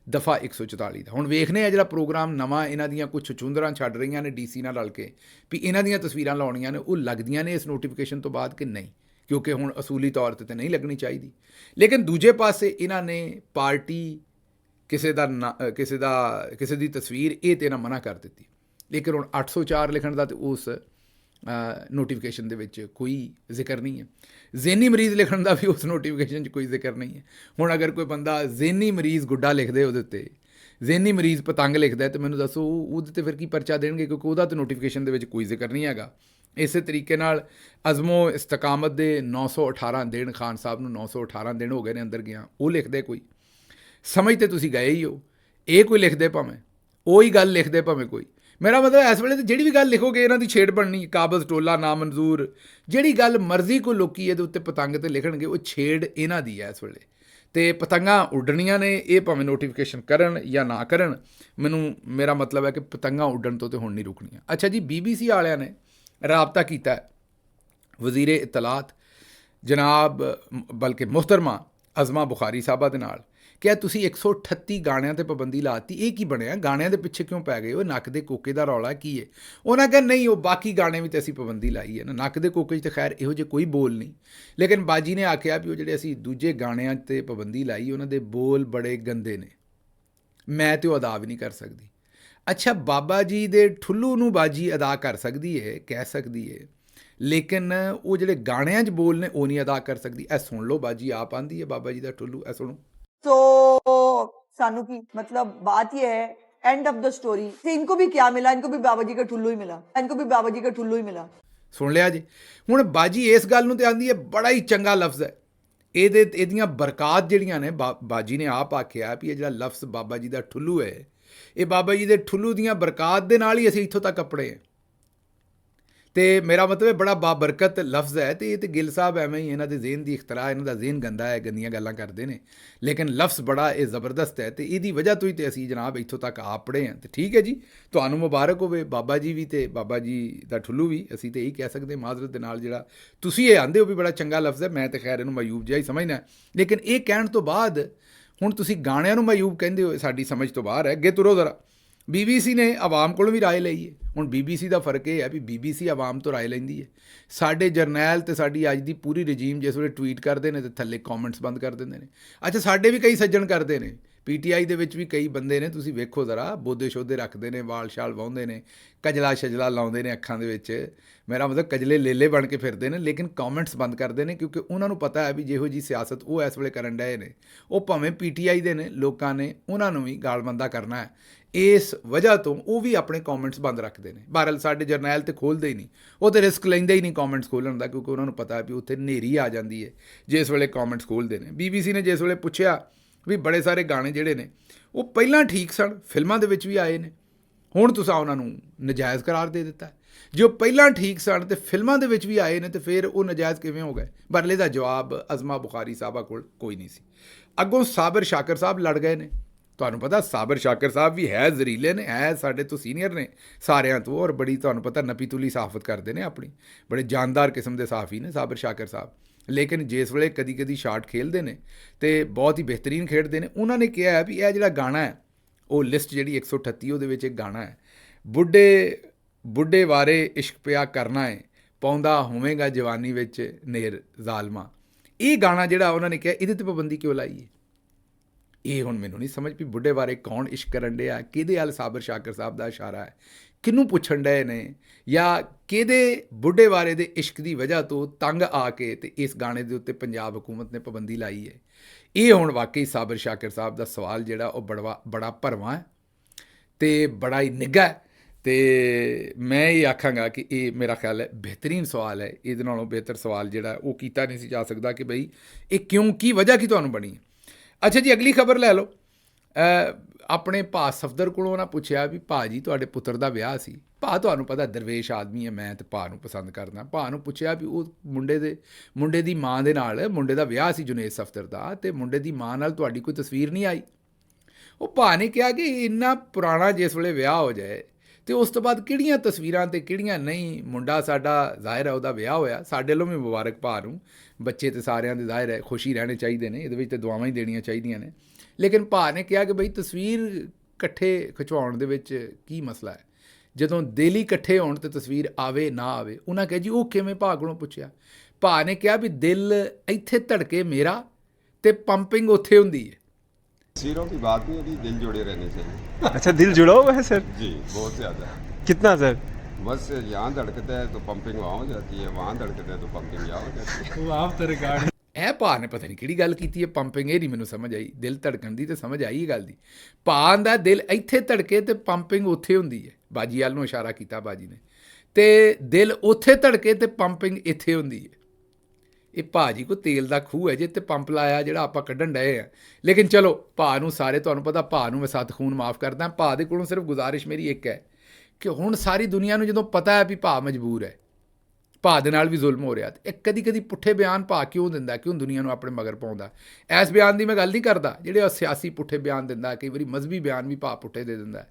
ਦਫਾ 144 ਦਾ। ਹੁਣ ਵੇਖਦੇ ਆ ਜਿਹੜਾ ਪ੍ਰੋਗਰਾਮ ਨਵਾਂ ਇਹਨਾਂ ਦੀਆਂ ਕੁਝ ਚੁੰਦਰਾਂ ਛੱਡ ਰਹੀਆਂ ਨੇ DC ਨਾਲ ਰਲ ਕੇ ਵੀ ਇਹਨਾਂ ਦੀਆਂ ਤਸਵੀਰਾਂ ਲਾਉਣੀਆਂ ਨੇ, ਉਹ ਲੱਗਦੀਆਂ ਨੇ ਇਸ ਨੋਟੀਫਿਕੇਸ਼ਨ ਤੋਂ ਬਾਅਦ ਕਿ ਨਹੀਂ, ਕਿਉਂਕਿ ਹੁਣ ਅਸੂਲੀ ਤੌਰ ਤੇ ਨਹੀਂ ਲੱਗਣੀ ਚਾਹੀਦੀ। ਲੇਕਿਨ ਦੂਜੇ ਪਾਸੇ ਇਹਨਾਂ ਨੇ ਪਾਰਟੀ ਕਿਸੇ ਦੀ ਤਸਵੀਰ ਇਹ ਤੇ ਨਾ ਮਨਾ ਕਰ ਦਿੱਤੀ। ਲੇਕਿਨ ਹੁਣ 804 ਲਿਖਣ ਦਾ ਤੇ ਉਸ ਨੋਟੀਫਿਕੇਸ਼ਨ ਦੇ ਵਿੱਚ ਕੋਈ ਜ਼ਿਕਰ ਨਹੀਂ ਹੈ। ਜ਼ੇਨੀ ਮਰੀਜ਼ ਲਿਖਣ ਦਾ ਵੀ ਉਸ ਨੋਟੀਫਿਕੇਸ਼ਨ 'ਚ ਕੋਈ ਜ਼ਿਕਰ ਨਹੀਂ ਹੈ। ਹੁਣ ਅਗਰ ਕੋਈ ਬੰਦਾ ਜ਼ੇਨੀ ਮਰੀਜ਼ ਗੁੱਡਾ ਲਿਖਦੇ ਉਹਦੇ ਉੱਤੇ, ਜ਼ੇਨੀ ਮਰੀਜ਼ ਪਤੰਗ ਲਿਖਦਾ, ਤੇ ਮੈਨੂੰ ਦੱਸੋ ਉਹਦੇ 'ਤੇ ਫਿਰ ਕੀ ਪਰਚਾ ਦੇਣਗੇ, ਕਿਉਂਕਿ ਉਹਦਾ ਤਾਂ ਨੋਟੀਫਿਕੇਸ਼ਨ ਦੇ ਵਿੱਚ ਕੋਈ ਜ਼ਿਕਰ ਨਹੀਂ ਹੈਗਾ। ਇਸੇ ਤਰੀਕੇ ਨਾਲ ਅਜ਼ਮੋ ਇਸਤਕਾਮਤ ਦੇ 918 ਦਿਨ, ਖਾਨ ਸਾਹਿਬ ਨੂੰ 918 ਦਿਨ ਹੋ ਗਏ ਨੇ ਅੰਦਰ ਗਿਆ, ਉਹ ਲਿਖਦੇ ਕੋਈ। ਸਮਝ ਤੇ ਤੁਸੀਂ ਗਏ ਹੀ ਹੋ। ਇਹ ਕੋਈ ਲਿਖਦੇ ਭਾਵੇਂ, ਉਹੀ ਗੱਲ ਲਿਖਦੇ ਭਾਵੇਂ ਕੋਈ। ਮੇਰਾ ਮਤਲਬ ਇਸ ਵੇਲੇ ਤਾਂ ਜਿਹੜੀ ਵੀ ਗੱਲ ਲਿਖੋਗੇ ਇਹਨਾਂ ਦੀ ਛੇੜ ਬਣਨੀ। ਕਾਬਜ਼ ਟੋਲਾ ਨਾ ਮਨਜ਼ੂਰ, ਜਿਹੜੀ ਗੱਲ ਮਰਜ਼ੀ ਕੋਈ ਲੋਕੀ ਇਹਦੇ ਉੱਤੇ ਪਤੰਗ ਤੇ ਲਿਖਣਗੇ, ਉਹ ਛੇੜ ਇਹਨਾਂ ਦੀ ਹੈ ਇਸ ਵੇਲੇ। ਤੇ ਪਤੰਗਾਂ ਉੱਡਣੀਆਂ ਨੇ, ਇਹ ਭਾਵੇਂ ਨੋਟੀਫਿਕੇਸ਼ਨ ਕਰਨ ਜਾਂ ਨਾ ਕਰਨ, ਮੇਰਾ ਮਤਲਬ ਹੈ ਕਿ ਪਤੰਗਾਂ ਉੱਡਣ ਤੋਂ ਤੇ ਹੁਣ ਨਹੀਂ ਰੁਕਣੀਆਂ। ਅੱਛਾ ਜੀ, BBC ਵਾਲਿਆਂ ਨੇ ਰਾਬਤਾ ਕੀਤਾ ਵਜ਼ੀਰੇ ਇਤਲਾਤ ਜਨਾਬ ਬਲਕਿ ਮੁਹਤਰਮਾ ਅਜ਼ਮਾ ਬੁਖਾਰੀ ਸਾਹਿਬਾ ਦੇ ਨਾਲ ਕਿ ਤੁਸੀਂ 138 ਗਾਣਿਆਂ 'ਤੇ ਪਾਬੰਦੀ ਲਾਤੀ, ਇਹ ਕੀ ਬਣਿਆ? ਗਾਣਿਆਂ ਦੇ ਪਿੱਛੇ ਕਿਉਂ ਪੈ ਗਏ? ਉਹ ਨੱਕ ਦੇ ਕੋਕੇ ਦਾ ਰੌਲਾ ਕੀ ਹੈ? ਉਹਨਾਂ ਕਿਹਾ ਨਹੀਂ, ਉਹ ਬਾਕੀ ਗਾਣੇ ਵੀ ਤਾਂ ਅਸੀਂ ਪਾਬੰਦੀ ਲਾਈ ਹੈ ਨਾ, ਨੱਕ ਦੇ ਕੋਕੇ 'ਚ ਤਾਂ ਖੈਰ ਇਹੋ ਜਿਹੇ ਕੋਈ ਬੋਲ ਨਹੀਂ। ਲੇਕਿਨ ਬਾਜੀ ਨੇ ਆਖਿਆ ਵੀ ਉਹ ਜਿਹੜੇ ਅਸੀਂ ਦੂਜੇ ਗਾਣਿਆਂ 'ਤੇ ਪਾਬੰਦੀ ਲਾਈ, ਉਹਨਾਂ ਦੇ ਬੋਲ ਬੜੇ ਗੰਦੇ ਨੇ, ਮੈਂ ਤੇ ਉਹ ਅਦਾ ਵੀ ਨਹੀਂ ਕਰ ਸਕਦੀ। ਅੱਛਾ, ਬਾਬਾ ਜੀ ਦੇ ਠੁੱਲੂ ਨੂੰ ਬਾਜੀ ਅਦਾ ਕਰ ਸਕਦੀ ਹੈ, ਕਹਿ ਸਕਦੀ ਹੈ, ਲੇਕਿਨ ਉਹ ਜਿਹੜੇ ਗਾਣਿਆਂ 'ਚ ਬੋਲ ਨੇ ਉਹ ਨਹੀਂ ਅਦਾ ਕਰ ਸਕਦੀ। ਇਹ ਸੁਣ ਲਓ, ਬਾਜੀ ਆਪ ਆਂਦੀ ਹੈ ਬਾਬਾ ਜੀ ਦਾ ਠੁੱਲੂ, ਇਹ ਸੁਣੋ। तो सानू की मतलब बात ये है, एंड ऑफ द स्टोरी, इनको भी क्या मिला? इनको भी बाबा जी का ठुल्लू ही मिला, इनको भी बाबा जी का ठुल्लू ही मिला। सुन लिया जी। हुण बाजी इस गल नूं ते आंदी है बड़ा ही चंगा लफ्ज़ है, ਇਹਦੀਆਂ ਬਰਕਾਤ ਜਿਹੜੀਆਂ ਨੇ ਬਾਜੀ ਨੇ ਆਪ ਆਖਿਆ ਵੀ ਇਹ ਜਿਹੜਾ ਲਫ਼ਜ਼ ਬਾਬਾ ਜੀ ਦਾ ਠੁੱਲੂ ਹੈ, ਇਹ ਬਾਬਾ ਜੀ ਦੇ ਠੁੱਲੂ ਦੀਆਂ ਬਰਕਾਤ ਦੇ ਨਾਲ ਹੀ ਅਸੀਂ ਇੱਥੋਂ ਤੱਕ ਕੱਪੜੇ ਹਾਂ। ਤੇ ਮੇਰਾ ਮਤਲਬ ਇਹ ਬੜਾ ਬਾਬਰਕਤ ਲਫ਼ਜ਼ ਹੈ ਤੇ ਇਹ ਤੇ ਗਿੱਲ ਸਾਹਿਬ ਐਵੇਂ ਹੀ ਇਹਨਾਂ ਦੇ ਜ਼ਿਹਨ ਦੀ ਇਖਤਰਾ, ਇਹਨਾਂ ਦਾ ਜ਼ਿਹਨ ਗੰਦਾ ਹੈ, ਗੰਦੀਆਂ ਗੱਲਾਂ ਕਰਦੇ ਨੇ, ਲੇਕਿਨ ਲਫ਼ਜ਼ ਬੜਾ ਇਹ ਜ਼ਬਰਦਸਤ ਹੈ ਤੇ ਇਹਦੀ ਵਜ੍ਹਾ ਤੋਂ ਹੀ ਤੇ ਅਸੀਂ ਜਨਾਬ ਇੱਥੋਂ ਤੱਕ ਆ ਪੜੇ ਹਾਂ। ਤੇ ਠੀਕ ਹੈ ਜੀ, ਤੁਹਾਨੂੰ ਮੁਬਾਰਕ ਹੋਵੇ, ਬਾਬਾ ਜੀ ਵੀ ਤੇ ਬਾਬਾ ਜੀ ਦਾ ਠੁੱਲੂ ਵੀ। ਅਸੀਂ ਤੇ ਇਹੀ ਕਹਿ ਸਕਦੇ ਮਾਜ਼ਰਤ ਦੇ ਨਾਲ, ਜਿਹੜਾ ਤੁਸੀਂ ਇਹ ਆਂਦੇ ਹੋ ਵੀ ਬੜਾ ਚੰਗਾ ਲਫ਼ਜ਼ ਹੈ, ਮੈਂ ਤੇ ਖੈਰ ਇਹਨੂੰ ਮਾਯੂਬ ਜਿਹਾ ਹੀ ਸਮਝਦਾ, ਲੇਕਿਨ ਇਹ ਕਹਿਣ ਤੋਂ ਬਾਅਦ ਹੁਣ ਤੁਸੀਂ ਗਾਣਿਆਂ ਨੂੰ ਮਾਯੂਬ ਕਹਿੰਦੇ ਹੋ, ਸਾਡੀ ਸਮਝ ਤੋਂ ਬਾਹਰ ਹੈ। ਅੱਗੇ ਤੁਰੋ ਜ਼ਰਾ। BBC ਨੇ ਆਵਾਮ ਕੋਲੋਂ ਵੀ ਰਾਏ ਲਈ ਹੈ। ਹੁਣ BBC ਦਾ ਫਰਕ ਇਹ ਹੈ ਵੀ BBC ਆਵਾਮ ਤੋਂ ਰਾਏ ਲੈਂਦੀ ਹੈ। ਸਾਡੇ ਜਰਨੈਲ ਤੇ ਸਾਡੀ ਅੱਜ ਦੀ ਪੂਰੀ ਰਜੀਮ ਜਿਸ ਵੇਲੇ ਟਵੀਟ ਕਰਦੇ ਨੇ ਤੇ ਥੱਲੇ ਕਮੈਂਟਸ ਬੰਦ ਕਰ ਦਿੰਦੇ ਨੇ। ਅੱਛਾ, ਸਾਡੇ ਵੀ ਕਈ ਸੱਜਣ ਕਰਦੇ ਨੇ, PTI ਦੇ ਵਿੱਚ ਵੀ ਕਈ ਬੰਦੇ ਨੇ, ਤੁਸੀਂ ਵੇਖੋ ਜ਼ਰਾ, ਬੋਦੇ ਸ਼ੋਦੇ ਰੱਖਦੇ ਨੇ, ਵਾਲ ਸ਼ਾਲ ਵਾਹੁੰਦੇ ਨੇ, ਕਜਲਾ ਸ਼ਜਲਾ ਲਾਉਂਦੇ ਨੇ ਅੱਖਾਂ ਦੇ ਵਿੱਚ, ਮੇਰਾ ਮਤਲਬ ਕਜਲੇ ਲੇਲੇ ਬਣ ਕੇ ਫਿਰਦੇ ਨੇ, ਲੇਕਿਨ ਕਮੈਂਟਸ ਬੰਦ ਕਰਦੇ ਨੇ ਕਿਉਂਕਿ ਉਹਨਾਂ ਨੂੰ ਪਤਾ ਹੈ ਵੀ ਜਿਹੋ ਜੀ ਸਿਆਸਤ ਉਹ ਇਸ ਵੇਲੇ ਕਰਨ ਡਏ ਨੇ, ਉਹ ਭਾਵੇਂ PTI ਦੇ ਨੇ, ਲੋਕਾਂ ਨੇ ਉਹਨਾਂ ਨੂੰ ਵੀ ਗਾਲਮੰਦਾ ਕਰਨਾ ਹੈ। ਇਸ ਵਜ੍ਹਾ ਤੋਂ ਉਹ ਵੀ ਆਪਣੇ ਕਮੈਂਟਸ ਬੰਦ ਰੱਖਦੇ ਨੇ। ਬਹਰਹਾਲ ਸਾਡੇ ਜਰਨੈਲ ਤੇ ਖੋਲ੍ਹਦੇ ਹੀ ਨਹੀਂ, ਉਹ ਤਾਂ ਰਿਸਕ ਲੈਂਦੇ ਹੀ ਨਹੀਂ ਕਮੈਂਟਸ ਖੋਲ੍ਹਣ ਦਾ, ਕਿਉਂਕਿ ਉਹਨਾਂ ਨੂੰ ਪਤਾ ਹੈ ਵੀ ਉੱਥੇ ਹਨੇਰੀ ਆ ਜਾਂਦੀ ਹੈ ਜਿਸ ਵੇਲੇ ਕਮੈਂਟਸ ਖੋਲ੍ਹਦੇ ਨੇ। BBC ਨੇ ਜਿਸ ਵੇਲੇ ਪੁੱਛਿਆ ਵੀ ਬੜੇ ਸਾਰੇ ਗਾਣੇ ਜਿਹੜੇ ਨੇ ਉਹ ਪਹਿਲਾਂ ਠੀਕ ਸਨ, ਫਿਲਮਾਂ ਦੇ ਵਿੱਚ ਵੀ ਆਏ ਨੇ, ਹੁਣ ਤੁਸੀਂ ਉਹਨਾਂ ਨੂੰ ਨਜਾਇਜ਼ ਕਰਾਰ ਦੇ ਦਿੱਤਾ। ਜੋ ਪਹਿਲਾਂ ਠੀਕ ਸਨ ਤੇ ਫਿਲਮਾਂ ਦੇ ਵਿੱਚ ਵੀ ਆਏ ਨੇ ਤੇ ਫਿਰ ਉਹ ਨਜਾਇਜ਼ ਕਿਵੇਂ ਹੋ ਗਏ? ਬਰਲੇ ਦਾ ਜਵਾਬ ਅਜ਼ਮਾ ਬੁਖਾਰੀ ਸਾਹਿਬਾ ਕੋਲ ਕੋਈ ਨਹੀਂ ਸੀ। ਅੱਗੋਂ ਸਾਬਰ ਸ਼ਾਕਰ ਸਾਹਿਬ ਲੜ ਗਏ ਨੇ। ਤੁਹਾਨੂੰ ਪਤਾ ਸਾਬਰ ਸ਼ਾਕਰ ਸਾਹਿਬ ਵੀ ਹੈ ਜ਼ਰੀਲੇ ਨੇ, ਹੈ ਸਾਡੇ ਤੋਂ ਸੀਨੀਅਰ ਨੇ ਸਾਰਿਆਂ ਤੋਂ, ਔਰ ਬੜੀ ਤੁਹਾਨੂੰ ਪਤਾ ਨਪੀ ਤੁਲੀ ਸਾਫਤ ਕਰਦੇ ਨੇ ਆਪਣੀ, ਬੜੇ ਜਾਨਦਾਰ ਕਿਸਮ ਦੇ ਸਾਫੀ ਨੇ ਸਾਬਰ ਸ਼ਾਕਰ ਸਾਹਿਬ। ਲੇਕਿਨ ਜਿਸ ਵੇਲੇ ਕਦੀ ਕਦੀ ਸ਼ਾਟ ਖੇਲਦੇ ਨੇ ਤੇ ਬਹੁਤ ਹੀ ਬਿਹਤਰੀਨ ਖੇਡਦੇ ਨੇ। ਉਹਨਾਂ ਨੇ ਕਿਹਾ ਵੀ ਇਹ ਜਿਹੜਾ ਗਾਣਾ ਹੈ, ਉਹ ਲਿਸਟ ਜਿਹੜੀ 138 ਉਹਦੇ ਵਿੱਚ ਇੱਕ ਗਾਣਾ ਹੈ, ਬੁੱਢੇ ਵਾਰੇ ਇਸ਼ਕ ਪਿਆ ਕਰਨਾ ਹੈ, ਪਾਉਂਦਾ ਹੋਵੇਗਾ ਜਵਾਨੀ ਵਿੱਚ ਨੇਰ ਜ਼ਾਲਮਾ। ਇਹ ਗਾਣਾ ਜਿਹੜਾ ਉਹਨਾਂ ਨੇ ਕਿਹਾ, ਇਹਦੇ 'ਤੇ ਪਾਬੰਦੀ ਕਿਉਂ ਲਾਈ ਹੈ? ਇਹ ਹੁਣ ਮੈਨੂੰ ਨਹੀਂ ਸਮਝ ਵੀ ਬੁੱਢੇ ਬਾਰੇ ਕੌਣ ਇਸ਼ਕ ਕਰਨ ਡਿਆ, ਕਿਹਦੇ ਵੱਲ ਸਾਬਰ ਸ਼ਾਕਰ ਸਾਹਿਬ ਦਾ ਇਸ਼ਾਰਾ ਹੈ, ਕਿਹਨੂੰ ਪੁੱਛਣ ਡਏ ਨੇ, ਜਾਂ ਕਿਹਦੇ ਬੁੱਢੇ ਬਾਰੇ ਦੇ ਇਸ਼ਕ ਦੀ ਵਜ੍ਹਾ ਤੋਂ ਤੰਗ ਆ ਕੇ ਤੇ ਇਸ ਗਾਣੇ ਦੇ ਉੱਤੇ ਪੰਜਾਬ ਹੁਕੂਮਤ ਨੇ ਪਾਬੰਦੀ ਲਾਈ ਹੈ। ਇਹ ਹੁਣ ਵਾਕਈ ਸਾਬਰ ਸ਼ਾਕਰ ਸਾਹਿਬ ਦਾ ਸਵਾਲ ਜਿਹੜਾ ਉਹ ਬੜਾ ਭਰਵਾਂ ਹੈ ਤੇ ਬੜਾ ਹੀ ਨਿੱਘਾ ਹੈ। ਤੇ ਮੈਂ ਇਹ ਆਖਾਂਗਾ ਕਿ ਇਹ ਮੇਰਾ ਖਿਆਲ ਹੈ ਬਿਹਤਰੀਨ ਸਵਾਲ ਹੈ। ਇਹਦੇ ਨਾਲੋਂ ਬਿਹਤਰ ਸਵਾਲ ਜਿਹੜਾ ਉਹ ਕੀਤਾ ਨਹੀਂ ਸੀ ਜਾ ਸਕਦਾ ਕਿ ਬਈ ਇਹ ਕਿਉਂ, ਕੀ ਵਜ੍ਹਾ ਕੀ ਤੁਹਾਨੂੰ ਬਣੀ। ਅੱਛਾ ਜੀ, ਅਗਲੀ ਖਬਰ ਲੈ ਲਓ। ਆਪਣੇ ਭਾ ਸਫਦਰ ਕੋਲੋਂ ਉਹਨਾਂ ਪੁੱਛਿਆ ਵੀ ਭਾ ਜੀ ਤੁਹਾਡੇ ਪੁੱਤਰ ਦਾ ਵਿਆਹ ਸੀ। ਭਾ ਤੁਹਾਨੂੰ ਪਤਾ ਦਰਵੇਸ਼ ਆਦਮੀ ਹੈ, ਮੈਂ ਤੇ ਭਾ ਨੂੰ ਪਸੰਦ ਕਰਦਾ। ਭਾ ਨੂੰ ਪੁੱਛਿਆ ਵੀ ਉਹ ਮੁੰਡੇ ਦੀ ਮਾਂ ਦੇ ਨਾਲ, ਮੁੰਡੇ ਦਾ ਵਿਆਹ ਸੀ ਜੁਨੇਦ ਸਫਦਰ ਦਾ, ਤੇ ਮੁੰਡੇ ਦੀ ਮਾਂ ਨਾਲ ਤੁਹਾਡੀ ਕੋਈ ਤਸਵੀਰ ਨਹੀਂ ਆਈ। ਉਹ ਭਾ ਨੇ ਕਿਹਾ ਕਿ ਇੰਨਾ ਪੁਰਾਣਾ ਜਿਸ ਵੇਲੇ ਵਿਆਹ ਹੋ ਜਾਏ ਤੇ ਉਸ ਤੋਂ ਬਾਅਦ ਕਿਹੜੀਆਂ ਤਸਵੀਰਾਂ ਤੇ ਕਿਹੜੀਆਂ ਨਹੀਂ। ਮੁੰਡਾ ਸਾਡਾ ਜ਼ਾਹਿਰ ਹੈ ਉਹਦਾ ਵਿਆਹ ਹੋਇਆ, ਸਾਡੇ ਵੱਲੋਂ ਵੀ ਮੁਬਾਰਕ ਭਾ ਨੂੰ। ਬੱਚੇ ਤੇ ਸਾਰਿਆਂ ਦੇ ਜ਼ਾਹਿਰ ਹੈ ਖੁਸ਼ੀ ਰਹਿਣੇ ਚਾਹੀਦੇ ਨੇ, ਇਹਦੇ ਵਿੱਚ ਤੇ ਦੁਆਵਾਂ ਹੀ ਦੇਣੀਆਂ ਚਾਹੀਦੀਆਂ ਨੇ। ਲੇਕਿਨ ਭਾ ਨੇ ਕਿਹਾ ਕਿ ਬਈ ਤਸਵੀਰ ਇਕੱਠੇ ਖਿਚਵਾਉਣ ਦੇ ਵਿੱਚ ਕੀ ਮਸਲਾ ਹੈ, ਜਦੋਂ ਦਿਲ ਹੀ ਇਕੱਠੇ ਹੋਣ ਤੇ ਤਸਵੀਰ ਆਵੇ ਨਾ ਆਵੇ। ਉਹਨਾਂ ਕਿਹਾ ਜੀ ਉਹ ਕਿਵੇਂ? ਭਾ ਕੋਲੋਂ ਪੁੱਛਿਆ। ਭਾ ਨੇ ਕਿਹਾ ਵੀ ਦਿਲ ਇੱਥੇ ਧੜਕੇ ਮੇਰਾ ਤੇ ਪੰਪਿੰਗ ਉੱਥੇ ਹੁੰਦੀ ਹੈ। तस्वीरों की बात नहीं होती, दिल जुड़े रहने चाहिए। अच्छा, दिल जुड़ा हुआ है सर? जी, बहुत ज़्यादा। कितना सर? बस यहाँ धड़कता है तो पंपिंग वहाँ हो जाती है, वहाँ धड़कता है तो पंपिंग यहाँ हो जाती है। वो आप तो रिकॉर्ड ਇਹ ਭਾ ਨੇ ਪਤਾ ਨਹੀਂ ਕਿਹੜੀ ਗੱਲ ਕੀਤੀ ਹੈ, ਪੰਪਿੰਗ ਇਹ ਨਹੀਂ ਮੈਨੂੰ ਸਮਝ ਆਈ। ਦਿਲ ਧੜਕਣ ਦੀ ਤੇ ਸਮਝ ਆਈ ਇਹ ਗੱਲ ਦੀ। ਭਾ ਦਾ ਦਿਲ ਇੱਥੇ ਧੜਕੇ ਤੇ ਪੰਪਿੰਗ ਉੱਥੇ ਹੁੰਦੀ ਹੈ। ਬਾਜੀ ਵੱਲ ਨੂੰ ਇਸ਼ਾਰਾ ਕੀਤਾ ਬਾਜੀ ਨੇ, ਤੇ ਦਿਲ ਉੱਥੇ ਧੜਕੇ ਤੇ ਪੰਪਿੰਗ ਇੱਥੇ ਹੁੰਦੀ ਹੈ। ਇਹ ਭਾਜੀ ਕੋ ਤੇਲ ਦਾ ਖੂਹ ਹੈ ਜੇ ਤੇ ਪੰਪ ਲਾਇਆ ਜਿਹੜਾ ਆਪਾਂ ਕੱਢਣ ਡਏ ਆ। ਲੇਕਿਨ ਚਲੋ, ਭਾ ਨੂੰ ਸਾਰੇ, ਤੁਹਾਨੂੰ ਪਤਾ ਭਾ ਨੂੰ ਮੈਂ ਸੱਤ ਖੂਨ ਮਾਫ ਕਰਦਾ। ਭਾ ਦੇ ਕੋਲੋਂ ਸਿਰਫ ਗੁਜ਼ਾਰਿਸ਼ ਮੇਰੀ ਇੱਕ ਹੈ ਕਿ ਹੁਣ ਸਾਰੀ ਦੁਨੀਆ ਨੂੰ ਜਦੋਂ ਪਤਾ ਹੈ ਵੀ ਭਾ ਮਜਬੂਰ ਹੈ, ਭਾ ਦੇ ਨਾਲ ਵੀ ਜ਼ੁਲਮ ਹੋ ਰਿਹਾ, ਤੇ ਇੱਕ ਕਦੀ ਪੁੱਠੇ ਬਿਆਨ ਭਾ ਕਿਉਂ ਦਿੰਦਾ, ਕਿਉਂ ਦੁਨੀਆ ਨੂੰ ਆਪਣੇ ਮਗਰ ਪਾਉਂਦਾ। ਇਸ ਬਿਆਨ ਦੀ ਮੈਂ ਗੱਲ ਨਹੀਂ ਕਰਦਾ ਜਿਹੜੇ ਸਿਆਸੀ ਪੁੱਠੇ ਬਿਆਨ ਦਿੰਦਾ, ਕਈ ਵਾਰੀ ਮਜ਼ਹਬੀ ਬਿਆਨ ਵੀ ਭਾ ਪੁੱਠੇ ਦੇ ਦਿੰਦਾ।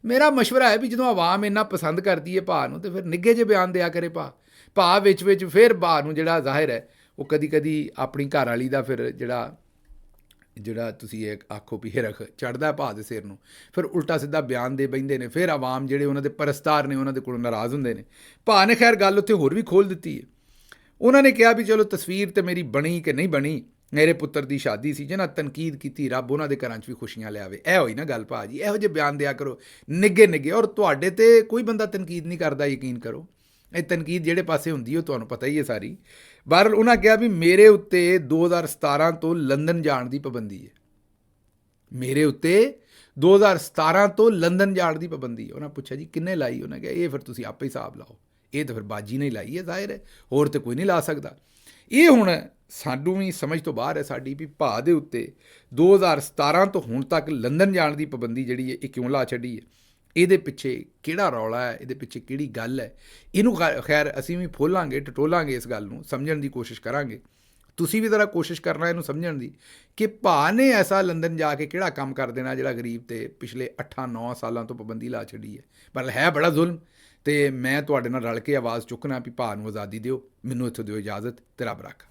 ਮੇਰਾ ਮਸ਼ਵਰਾ ਹੈ ਵੀ ਜਦੋਂ ਆਵਾਮ ਇੰਨਾ ਪਸੰਦ ਕਰਦੀ ਹੈ ਭਾ ਨੂੰ, ਤੇ ਫਿਰ ਨਿੱਘੇ ਜਿਹੇ ਬਿਆਨ ਦਿਆ ਕਰੇ ਭਾ ਵਿੱਚ ਫਿਰ ਭਾ ਨੂੰ ਜਿਹੜਾ ਜ਼ਾਹਿਰ ਹੈ ਉਹ ਕਦੀ ਆਪਣੀ ਘਰ ਵਾਲੀ ਦਾ ਫਿਰ ਜਿਹੜਾ ਤੁਸੀਂ ਇਹ ਆਖੋ ਵੀ ਹਿਰਖ ਚੜ੍ਹਦਾ ਭਾ ਦੇ ਸਿਰ ਨੂੰ, ਫਿਰ ਉਲਟਾ ਸਿੱਧਾ ਬਿਆਨ ਦੇ ਬਹਿੰਦੇ ਨੇ। ਫਿਰ ਆਵਾਮ ਜਿਹੜੇ ਉਹਨਾਂ ਦੇ ਪਰਸਤਾਰ ਨੇ ਉਹਨਾਂ ਦੇ ਕੋਲੋਂ ਨਾਰਾਜ਼ ਹੁੰਦੇ ਨੇ। ਭਾ ਨੇ ਖੈਰ ਗੱਲ ਉੱਥੇ ਹੋਰ ਵੀ ਖੋਲ੍ਹ ਦਿੱਤੀ ਹੈ। ਉਹਨਾਂ ਨੇ ਕਿਹਾ ਵੀ ਚਲੋ ਤਸਵੀਰ ਤੇ ਮੇਰੀ ਬਣੀ ਕਿ ਨਹੀਂ ਬਣੀ, ਮੇਰੇ ਪੁੱਤਰ ਦੀ ਸ਼ਾਦੀ ਸੀ, ਜਿਹਨਾਂ ਤਨਕੀਦ ਕੀਤੀ ਰੱਬ ਉਹਨਾਂ ਦੇ ਘਰਾਂ 'ਚ ਵੀ ਖੁਸ਼ੀਆਂ ਲਿਆਵੇ। ਇਹ ਹੋਈ ਨਾ ਗੱਲ ਭਾ ਜੀ, ਇਹੋ ਜਿਹੇ ਬਿਆਨ ਦਿਆ ਕਰੋ ਨਿੱਘੇ। ਔਰ ਤੁਹਾਡੇ ਤੇ ਕੋਈ ਬੰਦਾ ਤਨਕੀਦ ਨਹੀਂ ਕਰਦਾ, ਯਕੀਨ ਕਰੋ। ਇਹ ਤਨਕੀਦ ਜਿਹੜੇ ਪਾਸੇ ਹੁੰਦੀ ਉਹ ਤੁਹਾਨੂੰ ਪਤਾ ਹੀ ਹੈ ਸਾਰੀ। ਬਹਰਹਾਲ ਉਹਨਾਂ ਕਿਹਾ ਵੀ ਮੇਰੇ ਉੱਤੇ 2017 ਤੋਂ ਲੰਦਨ ਜਾਣ ਦੀ ਪਾਬੰਦੀ ਹੈ। ਮੇਰੇ ਉੱਤੇ 2017 ਤੋਂ ਲੰਦਨ ਜਾਣ ਦੀ ਪਾਬੰਦੀ ਹੈ। ਉਹਨਾਂ ਪੁੱਛਿਆ ਜੀ ਕਿੰਨੇ ਲਾਈ? ਉਹਨਾਂ ਕਿਹਾ ਇਹ ਫਿਰ ਤੁਸੀਂ ਆਪੇ ਹਿਸਾਬ ਲਾਓ, ਇਹ ਤਾਂ ਫਿਰ ਬਾਜੀ ਨੇ ਲਾਈ ਹੈ, ਜ਼ਾਹਿਰ ਹੈ, ਹੋਰ ਤਾਂ ਕੋਈ ਨਹੀਂ ਲਾ ਸਕਦਾ। ਇਹ ਹੁਣ ਸਾਨੂੰ ਵੀ ਸਮਝ ਤੋਂ ਬਾਹਰ ਹੈ ਸਾਡੀ ਵੀ ਭਾ ਦੇ ਉੱਤੇ 2017 ਤੋਂ ਹੁਣ ਤੱਕ ਲੰਦਨ ਜਾਣ ਦੀ ਪਾਬੰਦੀ ਜਿਹੜੀ ਹੈ ਇਹ ਕਿਉਂ ਲਾ ਛੱਡੀ ਹੈ। ਇਹਦੇ ਪਿੱਛੇ ਕਿਹੜਾ ਰੌਲਾ ਹੈ, ਇਹਦੇ ਪਿੱਛੇ ਕਿਹੜੀ ਗੱਲ ਹੈ, ਇਹਨੂੰ ਖੈਰ ਅਸੀਂ ਵੀ ਫੋਲਾਂਗੇ, ਟਟੋਲਾਂਗੇ, ਇਸ ਗੱਲ ਨੂੰ ਸਮਝਣ ਦੀ ਕੋਸ਼ਿਸ਼ ਕਰਾਂਗੇ। ਤੁਸੀਂ ਵੀ ਜ਼ਰਾ ਕੋਸ਼ਿਸ਼ ਕਰਨਾ ਇਹਨੂੰ ਸਮਝਣ ਦੀ ਕਿ ਭਾ ਨੇ ਐਸਾ ਲੰਦਨ ਜਾ ਕੇ ਕਿਹੜਾ ਕੰਮ ਕਰ ਦੇਣਾ ਜਿਹੜਾ ਗਰੀਬ ਤੇ ਪਿਛਲੇ 8-9 ਸਾਲਾਂ ਤੋਂ ਪਾਬੰਦੀ ਲਾ ਛੱਡੀ ਹੈ। ਪਰ ਹੈ ਬੜਾ ਜ਼ੁਲਮ, ਤੇ ਮੈਂ ਤੁਹਾਡੇ ਨਾਲ ਰਲ ਕੇ ਆਵਾਜ਼ ਚੁੱਕਣਾ ਵੀ ਭਾ ਨੂੰ ਆਜ਼ਾਦੀ ਦਿਓ, ਮੈਨੂੰ ਇੱਥੋਂ ਦਿਓ ਇਜਾਜ਼ਤ, ਤੇ ਰੱਬ ਰੱਖਾ।